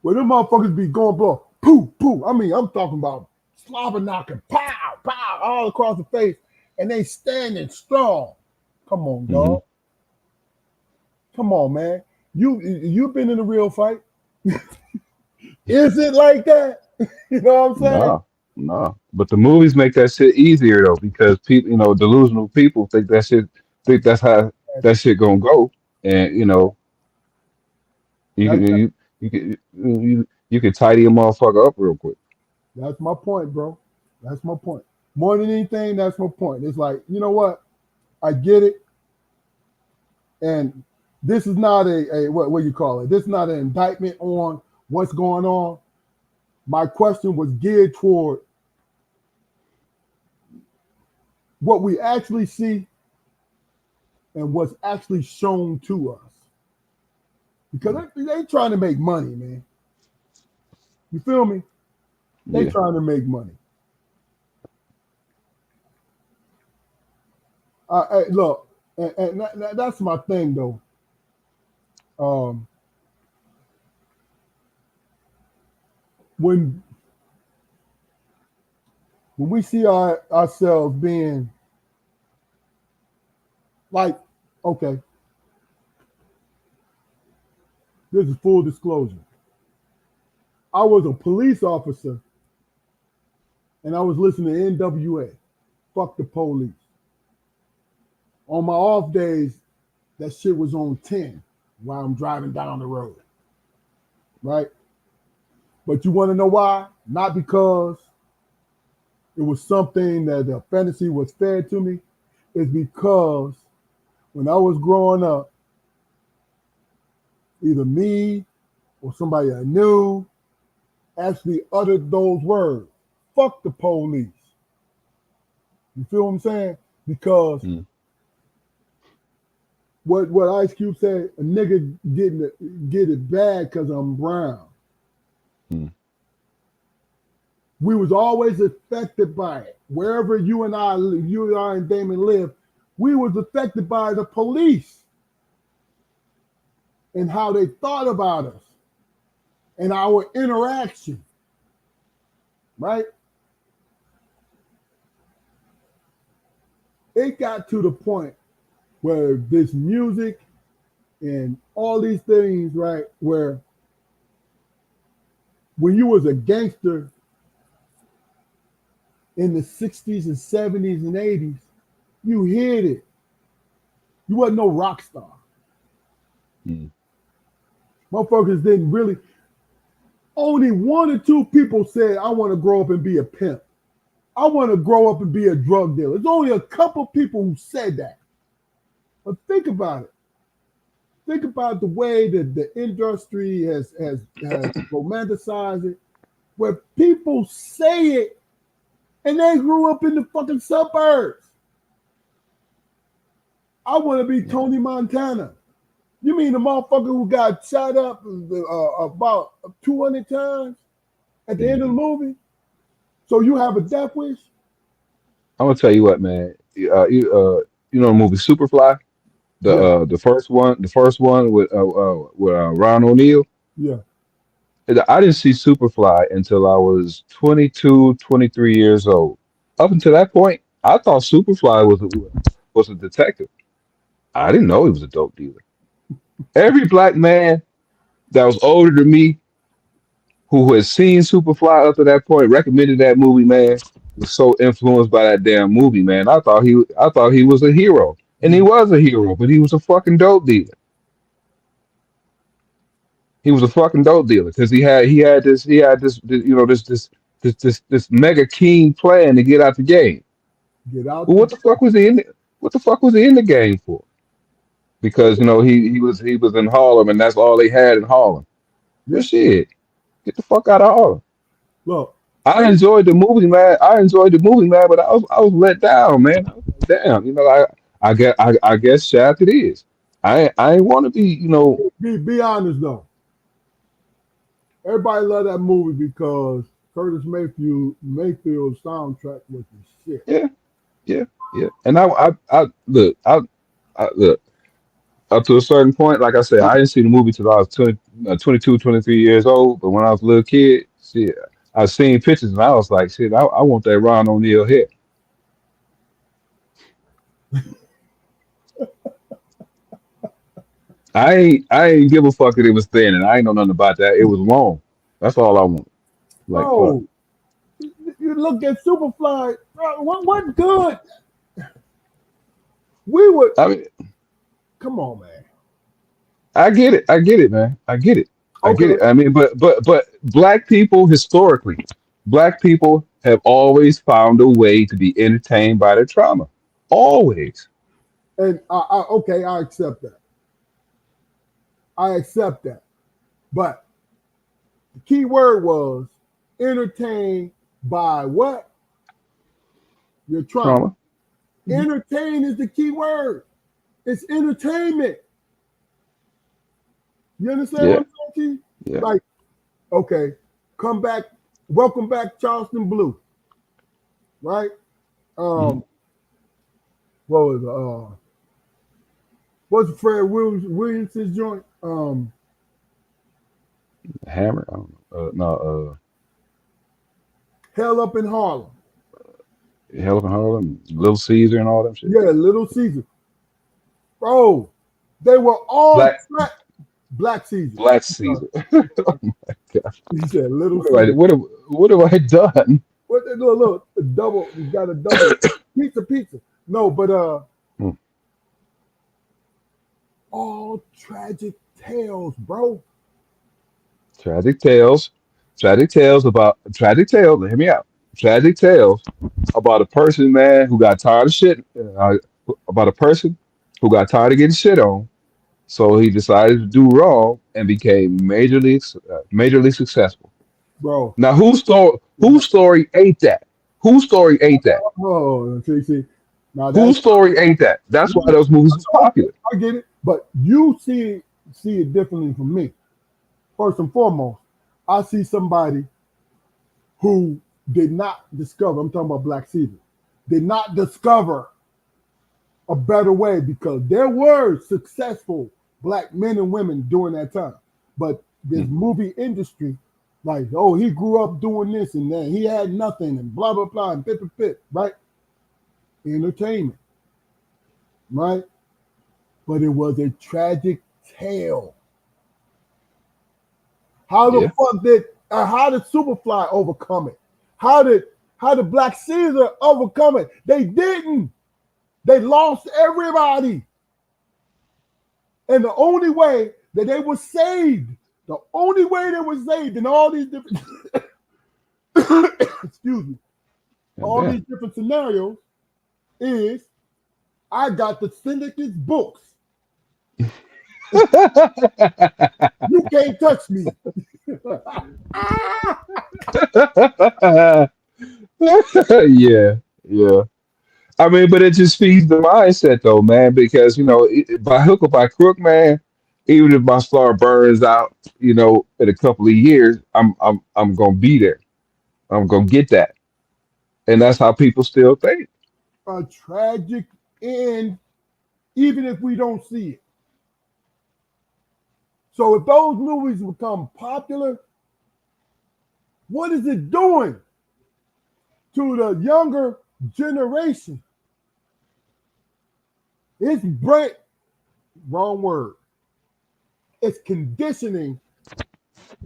where them motherfuckers be going blow, poo, poo. I mean, I'm talking about slobber knocking, pow, pow, all across the face, and they standing strong. Come on, Mhm. dog. Come on, man. You've been in a real fight. Is it like that? You know what I'm saying? No, no. But the movies make that shit easier though, because people, delusional people think that's how that shit gonna go, and you That, can you can tidy a motherfucker up real quick. that's my point, bro. That's my point. More than anything, that's my point. It's like, you know what? I get it. And this is not a what you call it? This is not an indictment on what's going on. My question was geared toward what we actually see and what's actually shown to us. Because they trying to make money, man. You feel me? They Yeah. trying to make money. Look, and that's my thing though. Um, when we see ourselves being like, okay, this is full disclosure. I was a police officer and I was listening to NWA. Fuck the police. On my off days, that shit was on 10 while I'm driving down the road. Right? But you want to know why? Not because it was something that the fantasy was fed to me. It's because when I was growing up, either me or somebody I knew actually uttered those words. Fuck the police. You feel what I'm saying? Because what Ice Cube said, a nigga get it bad because I'm brown. We was always affected by it. Wherever you and I and Damon live, we was affected by the police and how they thought about us and our interaction, right? It got to the point where this music and all these things, right, where when you was a gangster in the 60s and 70s and 80s, you hid it. You wasn't no rock star. Motherfuckers didn't really. Only 1 or 2 people said, I want to grow up and be a pimp. I want to grow up and be a drug dealer. There's only a couple people who said that. But think about it. Think about the way that the industry has romanticized it, where people say it and they grew up in the fucking suburbs. I want to be Tony Montana. You mean the motherfucker who got shot up about 200 times at the end of the movie? So you have a death wish? I'm gonna tell you what, man. You know the movie Superfly, the first one with Ron O'Neal. Yeah. I didn't see Superfly until I was 22, 23 years old. Up until that point, I thought Superfly was a detective. I didn't know he was a dope dealer. Every black man that was older than me who had seen Superfly up to that point recommended that movie, man, was so influenced by that damn movie, man. I thought he was a hero. And he was a hero, but he was a fucking dope dealer. He was a fucking dope dealer because this mega keen plan to get out the game. Get out. Well, what the fuck was he in the game for? Because he was in Harlem and that's all they had in Harlem. Well, shit, get the fuck out of Harlem. Look, I enjoyed the movie, man. But I was let down, man. I was like, damn, I guess Shaft it is. I ain't want to be. be honest though. Everybody loved that movie because Curtis Mayfield's soundtrack was the shit. Yeah. And I look, I look up to a certain point. Like I said, I didn't see the movie till I was 22, 23 years old. But when I was a little kid, shit, I seen pictures and I was like, shit, I want that Ron O'Neal hit. I ain't give a fuck that it was thin, and I ain't know nothing about that. It was long. That's all I want. Like, Bro, you look at Superfly. Bro, what good? We would. I mean, Come on, man. I get it, man. I get it. Okay. I mean, but black people historically, black people have always found a way to be entertained by their trauma. Always. And okay, I accept that. But the key word was entertained by what? Your trauma. Entertain is the key word. It's entertainment. You understand what I'm saying to you? Yeah. Like, okay, welcome back, Charleston Blue. Right? What was What's Fred Williamson's joint? Hammer. I don't know. No. Hell Up in Harlem. Hell of a Harlem, Little Caesar, and all them shit. Yeah, Little Caesar. Bro, they were on Black track. Black Caesar. Black Caesar. Oh my God. He said Little What have I Caesar. what have I done? Look, a double. You got a double pizza. No, but Hmm. all tragic tales, bro. Tragic tales. Tragic tales about tragic tales. Hear me out. Tragic tales about a person, man, who got tired of shit. About a person who got tired of getting shit on, so he decided to do wrong and became majorly successful. Bro. Now, whose story ain't that? Whose story ain't that? Oh, see. Now Whose story ain't that? That's why those movies are popular. I get it, but you see it differently from me. First and foremost, I see somebody who did not discover. I'm talking about Black Caesar. Did not discover a better way because there were successful black men and women during that time. But this movie industry, like, oh, he grew up doing this and that. He had nothing and blah, blah, blah, and pit, right? Entertainment, right? But it was a tragic tale. How the fuck how did Superfly overcome it? How did Black Caesar overcome it? They didn't. They lost everybody. And the only way that they were saved, in all these different excuse me, all these different scenarios is I got the syndicate's books. You can't touch me. Yeah. I mean, but it just feeds the mindset, though, man. Because by hook or by crook, man, even if my star burns out, in a couple of years, I'm gonna be there. I'm gonna get that, and that's how people still think. A tragic end, even if we don't see it. So if those movies become popular, what is it doing to the younger generation? It's wrong word. It's conditioning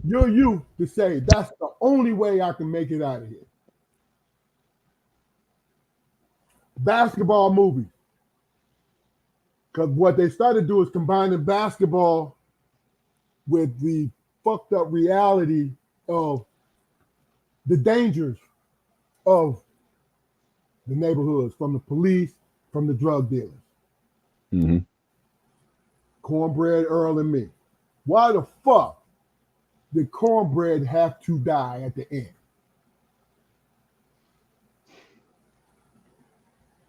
your youth to say that's the only way I can make it out of here. Basketball movies. Because what they started to do is combining basketball with the fucked up reality of the dangers of the neighborhoods, from the police, from the drug dealers. Mm-hmm. Cornbread Earl and me. Why the fuck did Cornbread have to die at the end?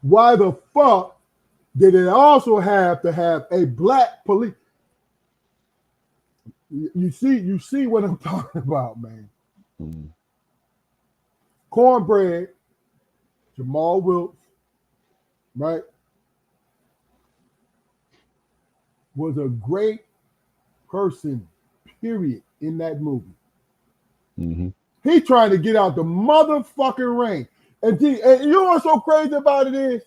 Why the fuck did it also have to have a black police? You see what I'm talking about, man. Mm-hmm. Cornbread, Jamal Wilkes, right, was a great person, period, in that movie. Mm-hmm. He trying to get out the motherfucking rain. And you know what's so crazy about it is,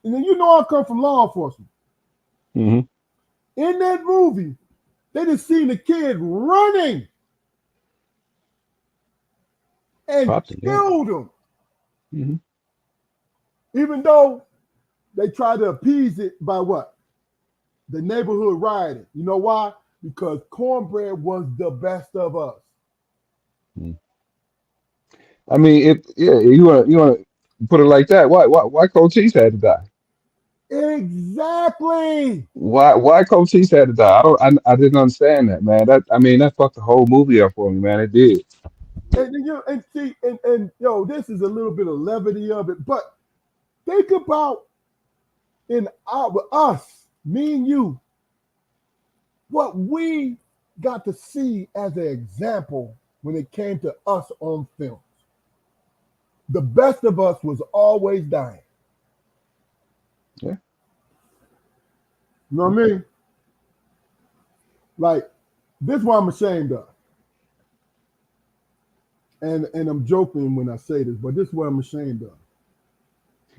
and then I come from law enforcement. Mm-hmm. In that movie, they just seen the kid running and killed him. Mm-hmm. Even though they tried to appease it by what? The neighborhood rioting. You know why? Because Cornbread was the best of us. I mean, you want to put it like that. Why Cochise had to die? Exactly. Why Cochise had to die? I didn't understand that, man. That fucked the whole movie up for me, man. It did. And this is a little bit of levity of it, but think about us, me and you, what we got to see as an example when it came to us on film. The best of us was always dying. Yeah. You know what I mean? Like, this is what I'm ashamed of. And I'm joking when I say this, but this is what I'm ashamed of.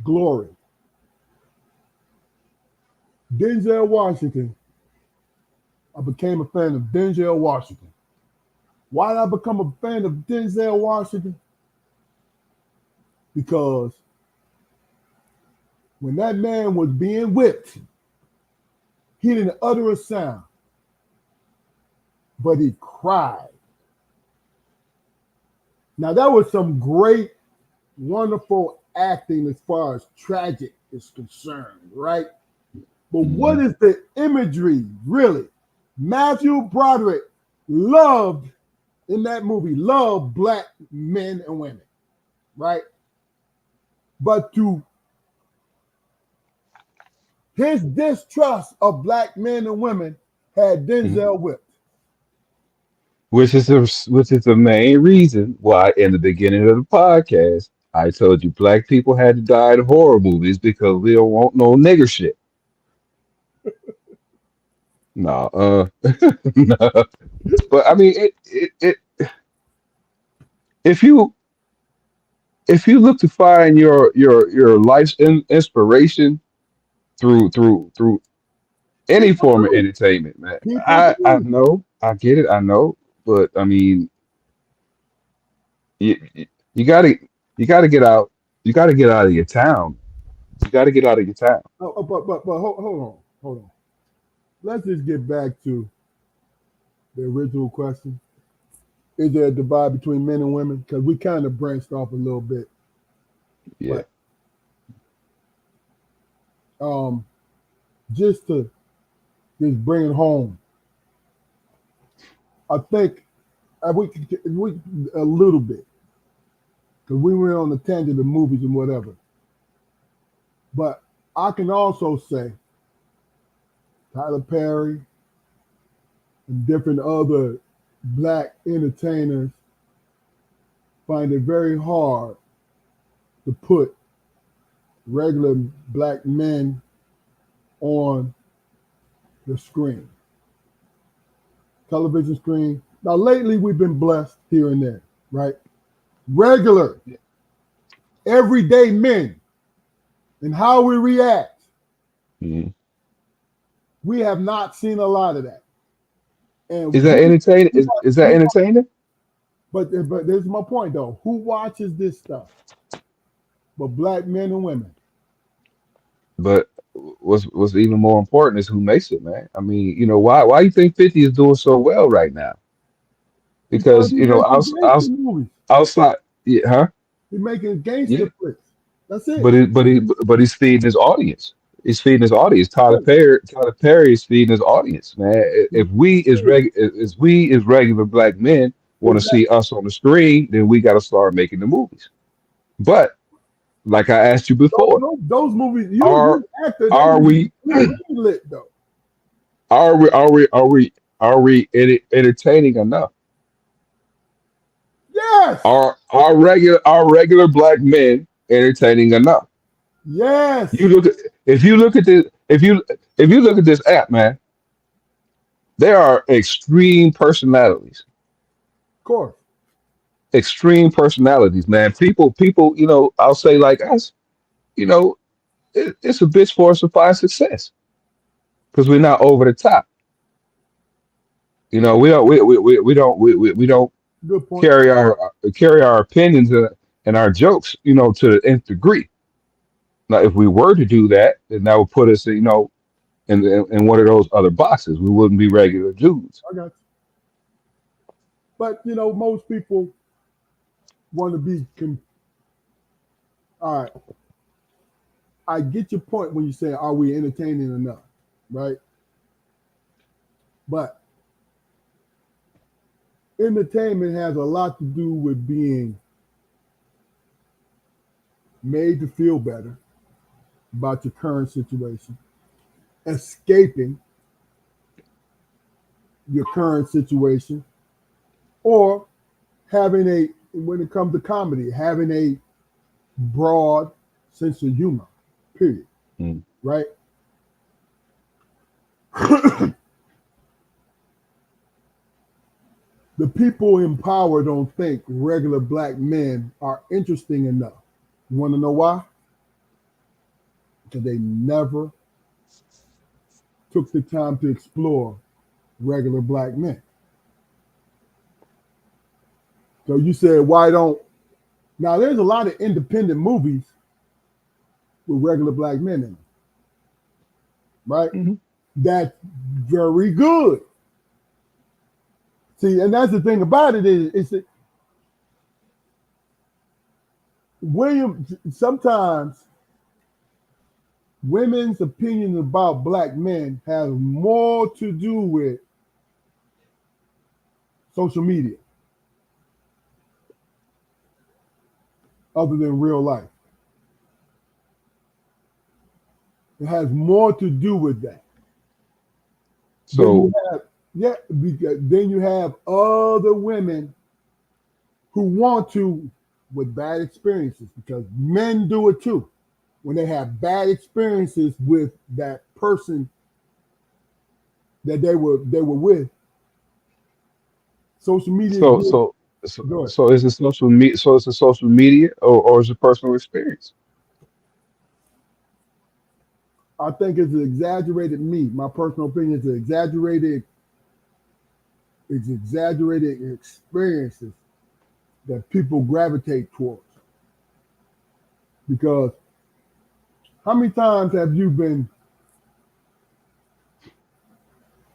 Glory. Denzel Washington. I became a fan of Denzel Washington. Why did I become a fan of Denzel Washington? Because when that man was being whipped, he didn't utter a sound, but he cried. Now, that was some great, wonderful acting as far as tragic is concerned, right? But what is the imagery, really? Matthew Broderick loved, in that movie, loved black men and women, right? But to his distrust of black men and women had Denzel whipped. Which is the main reason why in the beginning of the podcast I told you black people had to die in horror movies because we don't want no nigger shit. No, no. But I mean, if you look to find your life's inspiration through any People form of do. entertainment, man. People I do. know, I get it, I know, but I mean, you you gotta get out. You gotta get out of your town. You gotta get out of your town. But hold on. Let's just get back to the original question. Is there a divide between men and women? Because we kind of branched off a little bit. Yeah. But just to just bring it home, I think we a little bit because we went on the tangent of movies and whatever. But I can also say Tyler Perry and different other black entertainers find it very hard to put regular black men on the screen, television screen. Now, lately we've been blessed here and there, right? Regular, everyday men and how we react. Mhm. We have not seen a lot of that. And Is that entertaining? Is that entertaining? But there's my point though. Who watches this stuff? But black men and women. But what's even more important is who makes it, man. I mean, why you think 50 is doing so well right now? Because Because he's making gangster movies. outside, yeah, huh? He's making Yeah. gangster flicks. That's it. But he's feeding his audience. He's feeding his audience. Tyler Perry is feeding his audience, man. If we as regular black men want to Exactly. see us on the screen, then we got to start making the movies. But like I asked you before, Those movies, are you actor, that are movie we lit though. are we entertaining enough? Yes. Are regular black men entertaining enough? Yes. You look at if you look at this if you look at this app, man, there are Of course. extreme personalities, man. People, I'll say like us, you know, it's a bitch for us to find success because we're not over the top. We don't Good point. carry our opinions and our jokes, to the nth degree. Now, if we were to do that, then that would put us, in one of those other boxes. We wouldn't be regular Jews. I got you. But most people want to be. All right. I get your point when you say, "Are we entertaining enough?" Right. But entertainment has a lot to do with being made to feel better about your current situation, escaping your current situation, or having when it comes to comedy, having a broad sense of humor, period. Mm. Right? The people in power don't think regular black men are interesting enough. You want to know why? Because they never took the time to explore regular black men. So you said, why don't? Now, there's a lot of independent movies with regular black men in them, right? Mm-hmm. That's very good. See, and that's the thing about it is that sometimes women's opinions about black men have more to do with social media other than real life. It has more to do with that. So Then you have other women who want to with bad experiences, because men do it too. When they have bad experiences with that person that they were with, social media. so so so Go ahead. so is it social media? So is it social media, or is it personal experience? I think it's an exaggerated my personal opinion is exaggerated experiences that people gravitate towards. Because how many times have you been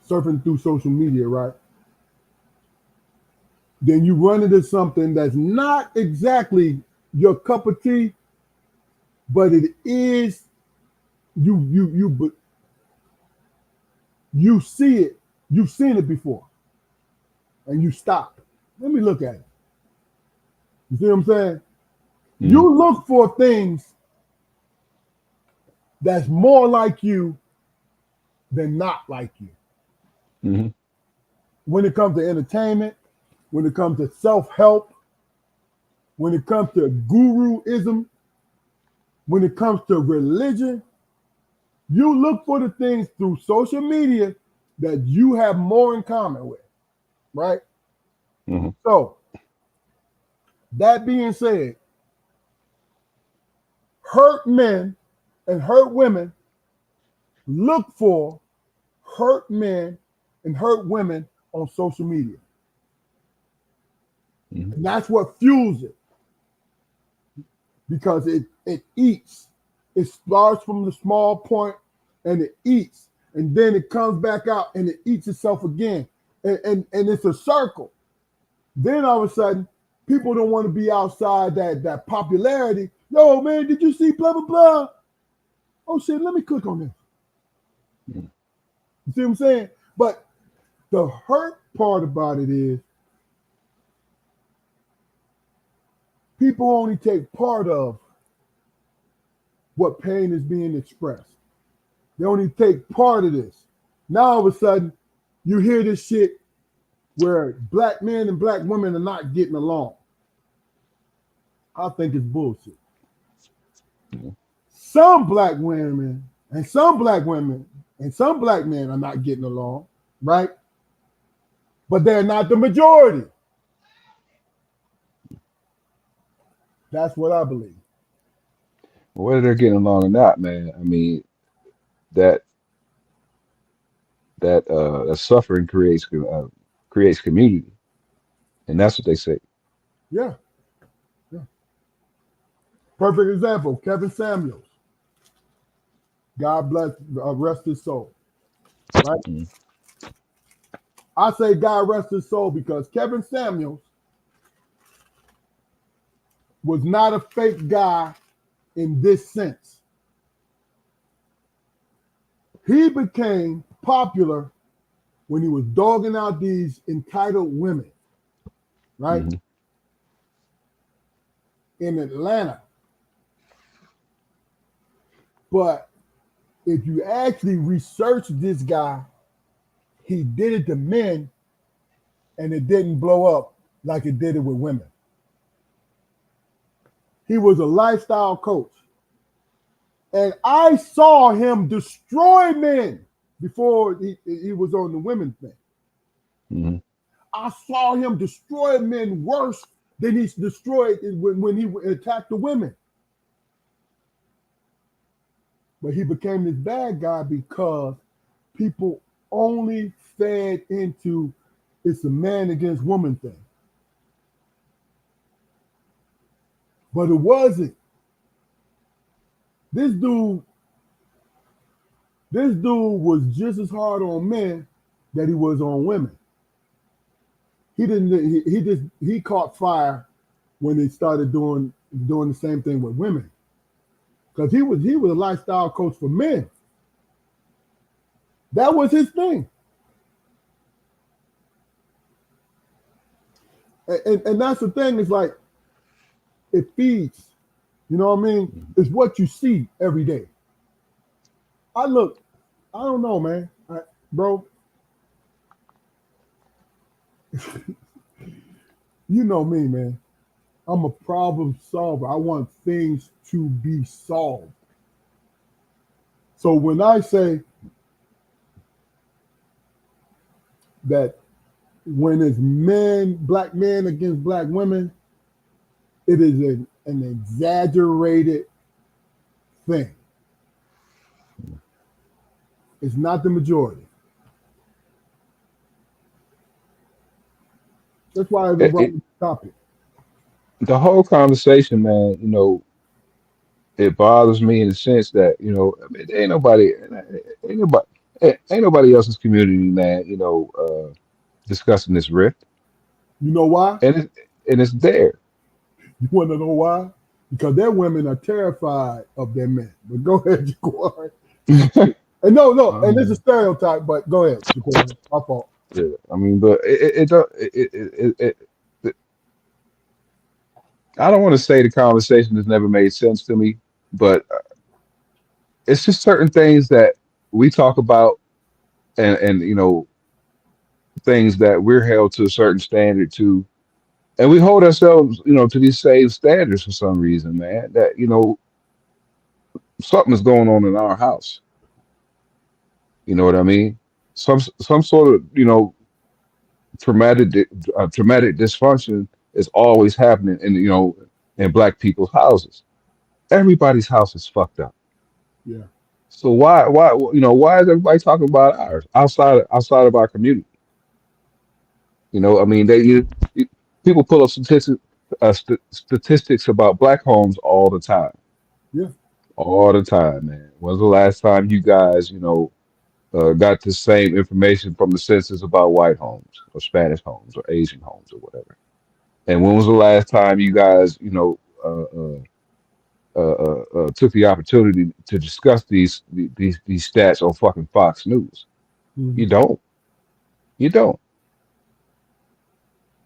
surfing through social media, right? Then you run into something that's not exactly your cup of tea, but it is you see it, you've seen it before, and you stop. Let me look at it. You see what I'm saying? Mm-hmm. You look for things that's more like you than not like you. Mm-hmm. When it comes to entertainment, when it comes to self-help, when it comes to guruism, when it comes to religion, you look for the things through social media that you have more in common with, right? Mm-hmm. So, that being said, hurt men and hurt women look for hurt men and hurt women on social media. Mm-hmm. And that's what fuels it, because it eats. It starts from the small point and it eats, and then it comes back out and it eats itself again. And it's a circle. Then all of a sudden, people don't want to be outside that popularity. Yo, man, did you see blah, blah, blah? Oh, shit, let me click on this. Mm-hmm. You see what I'm saying? But the hurt part about it is people only take part of what pain is being expressed. They only take part of this. Now all of a sudden, you hear this shit where black men and black women are not getting along. I think it's bullshit. Mm-hmm. Some black women and some black women and some black men are not getting along, right? But they're not the majority. That's what I believe. Whether they're getting along or not, man, I mean that that suffering creates community, and that's what they say. Yeah, yeah. Perfect example, Kevin Samuels. God bless, rest his soul. Right? Mm-hmm. I say God rest his soul because Kevin Samuels was not a fake guy in this sense. He became popular when he was dogging out these entitled women, right? Mm-hmm. In Atlanta. But if you actually research this guy, he did it to men and it didn't blow up like it did it with women. He was a lifestyle coach. And I saw him destroy men before he was on the women thing. Hmm. I saw him destroy men worse than he's destroyed when he attacked the women. But he became this bad guy because people only fed into it's a man against woman thing. But it wasn't. This dude was just as hard on men that he was on women. He didn't. He caught fire when they started doing the same thing with women, because he was a lifestyle coach for men. That was his thing, and that's the thing. It's like it feeds. You know what I mean? It's what you see every day. I don't know, man, bro. You know me, man. I'm a problem solver. I want things to be solved. So when I say that when it's black men against black women, it is an exaggerated thing. It's not the majority. That's why I brought the topic. The whole conversation, man, you know, it bothers me in the sense that, you know, I mean, ain't nobody, ain't nobody else's community, man, you know, discussing this rift, You know why? and it's there. You want to know why? Because their women are terrified of their men. But go ahead, Jaquan. And no, and this is a stereotype, but go ahead, Jaquan. My fault. Yeah, I mean, but I don't want to say the conversation has never made sense to me, but it's just certain things that we talk about, and you know, things that we're held to a certain standard to, and we hold ourselves, you know, to these same standards for some reason, man. That, you know, something is going on in our house. You know what I mean? Some sort of, you know, traumatic dysfunction is always happening in, you know, in black people's houses. Everybody's house is fucked up. Yeah. So why is everybody talking about ours outside of our community? You know, I mean, people pull up statistics about black homes all the time, Yeah. all the time, man. When's the last time you guys, you know, got the same information from the census about white homes or Spanish homes or Asian homes or whatever? And when was the last time you guys, you know, took the opportunity to discuss these stats on fucking Fox News? Mm-hmm. You don't. You don't.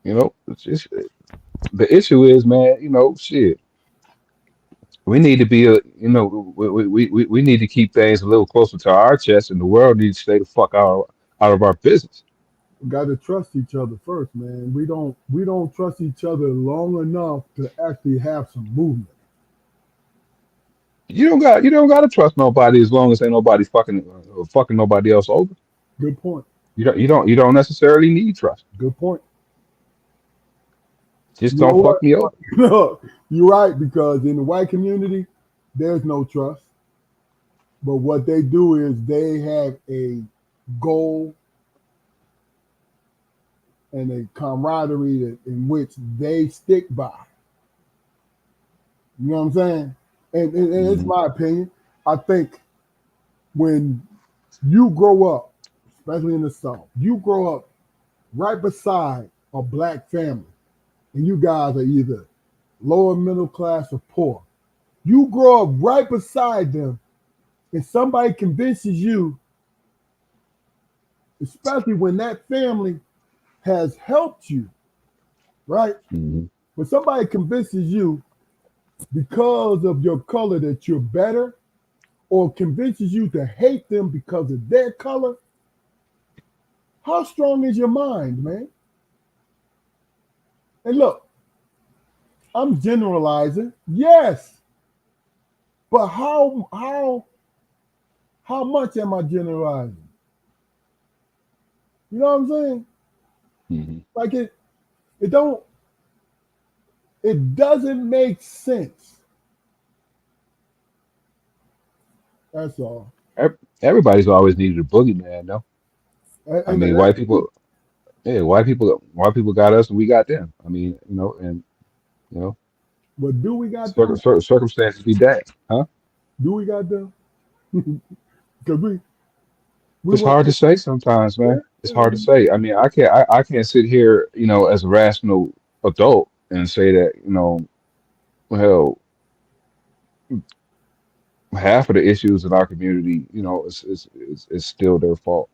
You know, it's just, the issue is, man. You know, shit. We need to be a, you know, we need to keep things a little closer to our chest, and the world needs to stay the fuck out of our business. We got to trust each other first, man. We don't trust each other long enough to actually have some movement. You don't got to trust nobody as long as ain't nobody fucking nobody else over. Good point. You don't necessarily need trust. Good point. Just You know don't fuck me over. what? You're right, because in the white community, there's no trust. But what they do is they have a goal and a camaraderie in which they stick by. You know what I'm saying? And it's Mhm. my opinion. I think when you grow up, especially in the South, you grow up right beside a black family, and you guys are either lower middle class or poor. You grow up right beside them, and somebody convinces you, especially when that family has helped you, right? Mhm. When somebody convinces you because of your color that you're better, or convinces you to hate them because of their color, how strong is your mind, man? And look, I'm generalizing, yes, but how much am I generalizing? You know what I'm saying? Mhm. Like it doesn't make sense. That's all. Everybody's always needed a boogeyman, though. I And mean, white people, yeah, white people got us and we got them. I mean, and you know, but do we got them? circumstances be that, huh? Do we got them? Because we It's want hard to say sometimes, man. It's hard to say. I mean, I can't sit here, as a rational adult and say that, well, half of the issues in our community, is still their fault.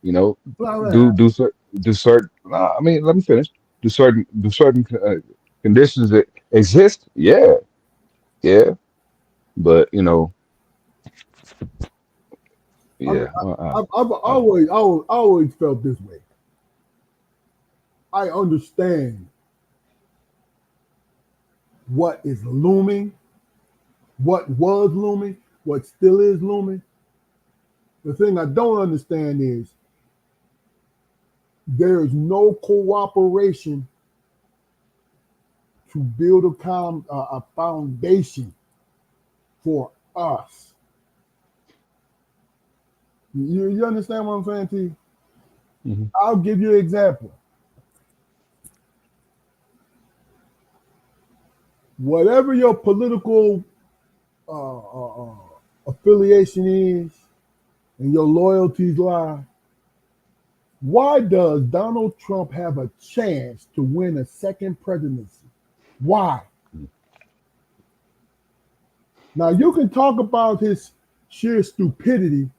You know, blah, blah. do certain. I mean, let me finish. Do certain conditions that exist? Yeah, yeah. But I mean, yeah. I've I don't always felt this way. I understand what is looming, what was looming, what still is looming. The thing I don't understand is there is no cooperation to build a foundation for us. You understand what I'm saying to you? know. Mhm. I'll give you an example. Whatever your political affiliation is and your loyalties lie, why does Donald Trump have a chance to win a second presidency? Why? Now you can talk about his sheer stupidity,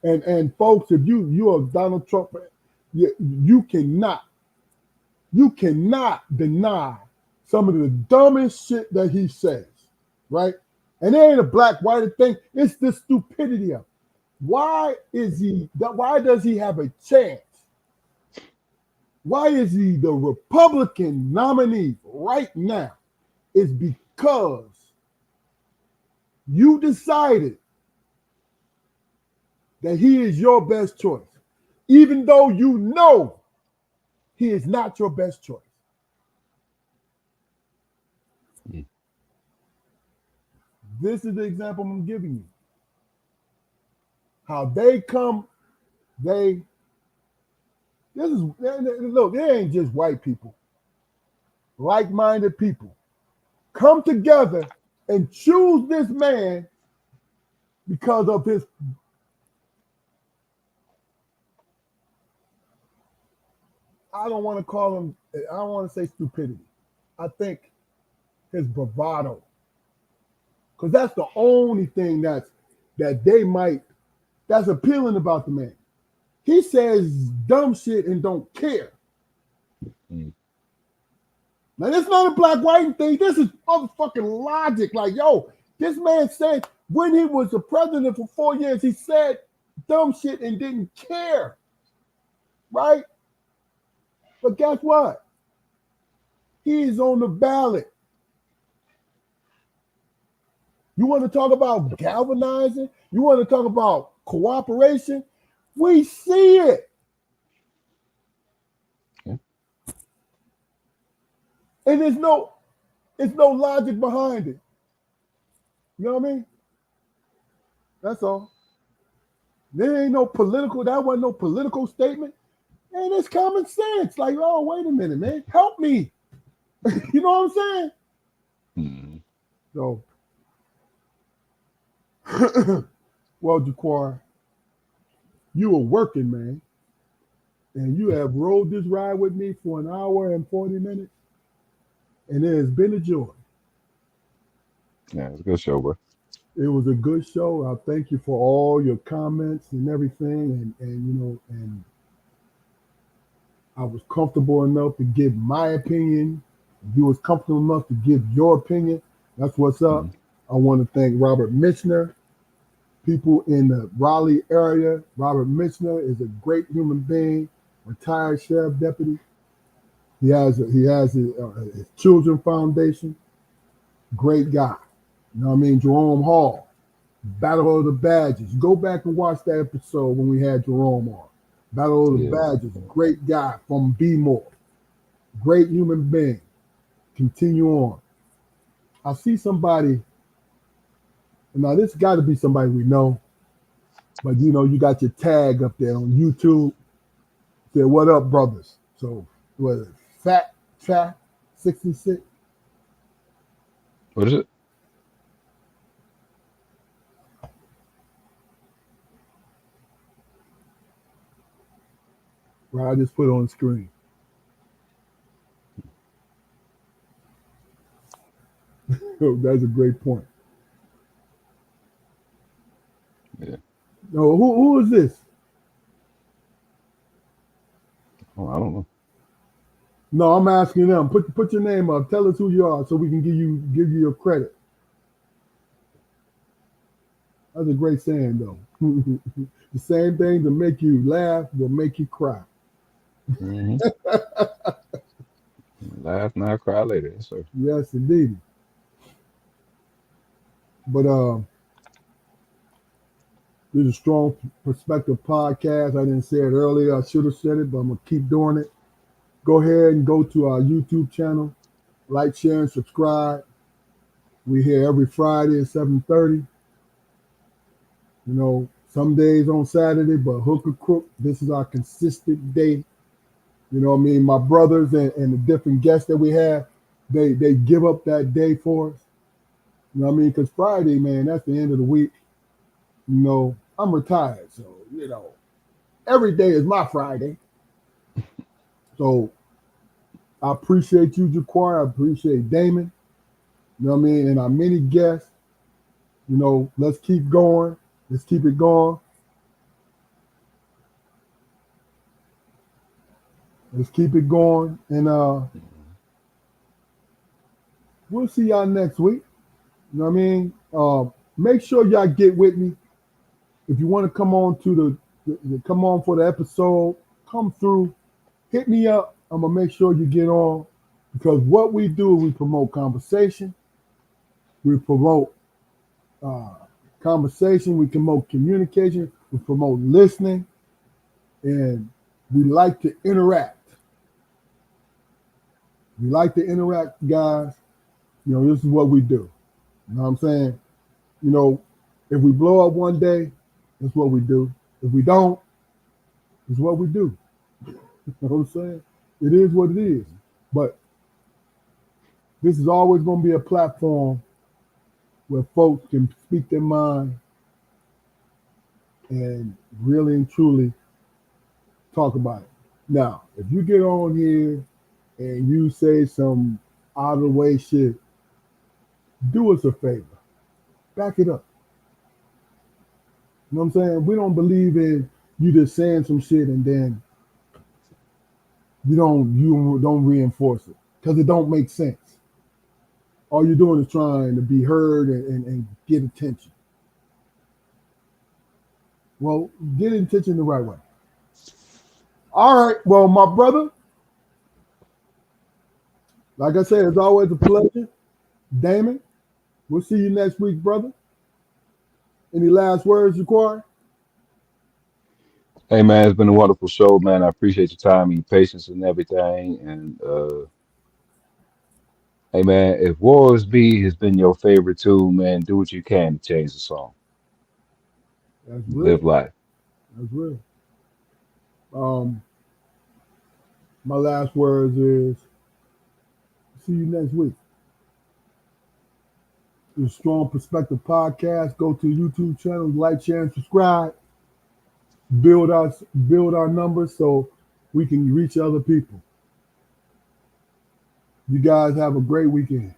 and folks, if you are Donald Trump, you cannot deny some of the dumbest shit that he says, right? And it ain't a black white thing; it's the stupidity of it. Why is he? Why does he have a chance? Why is he the Republican nominee right now? It's because you decided that he is your best choice, even though you know he is not your best choice. Mm. This is the example I'm giving you. How they come, this is, look, they ain't just white people, like-minded people come together and choose this man because of his, I don't want to call him, I don't want to say stupidity. I think his bravado. Because that's the only thing that that's appealing about the man. He says dumb shit and don't care. Mm. Now, this is not a black white thing. This is motherfucking logic. Like, yo, this man said when he was the president for 4 years, he said dumb shit and didn't care. Right? But guess what? He's on the ballot. You want to talk about galvanizing? You want to talk about cooperation? We see it. Yeah. And there's no logic behind it. You know what I mean? That's all. There ain't no political, that wasn't no political statement. And it's common sense. Like, oh, wait a minute, man. Help me. You know what I'm saying? Mhm. So, well, Jaquar, you were working, man. And you have rode this ride with me for an hour and 40 minutes. And it has been a joy. Yeah, it's a good show, bro. It was a good show. I thank you for all your comments and everything. And I was comfortable enough to give my opinion. You was comfortable enough to give your opinion. That's what's up. Mhm. I want to thank Robert Michener, people in the Raleigh area. Robert Michener is a great human being, retired sheriff deputy. He has his Children Foundation. Great guy. You know what I mean? Jerome Hall, Battle of the Badges. Go back and watch that episode when we had Jerome on. Battle of the Yeah. Badgers, great guy from B-More. Great human being. Continue on. I see somebody, now this got to be somebody we know, but you got your tag up there on YouTube. Say, what up, brothers? So, what is it? Fat 66? What is it? Right, I just put it on the screen. So that's a great point. Yeah. No, who is this? Oh, I don't know. No, I'm asking them. Put your name up. Tell us who you are so we can give you your credit. That's a great saying though. The same thing to make you laugh will make you cry. Hmm. Laugh now, cry later. Yes, sir. Yes, indeed. But this is a strong perspective podcast. I didn't say it earlier. I should have said it, but I'm gonna keep doing it. Go ahead and go to our YouTube channel, like, share, and subscribe. We here every Friday at 7:30. Some days on Saturday, but hook or crook, this is our consistent day. You know what I mean? My brothers and the different guests that we have, they give up that day for us. You know what I mean? Because Friday, man, that's the end of the week. I'm retired, so every day is my Friday. So I appreciate you, Jaquar. I appreciate Damon. You know what I mean? And our many guests. Let's keep going. Let's keep it going. Let's keep it going. And we'll see y'all next week. You know what I mean? Make sure y'all get with me. If you want to come on to come on for the episode, come through, hit me up. I'm gonna make sure you get on because what we do, we promote conversation, we promote conversation, we promote communication, we promote listening, and we like to interact. We like to interact, guys. This is what we do. You know what I'm saying? If we blow up one day, that's what we do. If we don't, it's what we do. You know what I'm saying? It is what it is. But this is always going to be a platform where folks can speak their mind and really and truly talk about it. Now, if you get on here and you say some out of the way shit, do us a favor. Back it up. You know what I'm saying? We don't believe in you just saying some shit and then you don't reinforce it because it don't make sense. All you're doing is trying to be heard and get attention. Well, get attention the right way. All right. Well, my brother, like I said, it's always a pleasure. Damon, we'll see you next week, brother. Any last words, Jaquar? Hey man, it's been a wonderful show, man. I appreciate your time and your patience and everything. And hey man, if Wars B has been your favorite tune, man, do what you can to change the song. That's real. Live life. That's real. My last words is see you next week. The Strong Perspective Podcast. Go to YouTube channel, like, share, and subscribe. Build our numbers so we can reach other people. You guys have a great weekend.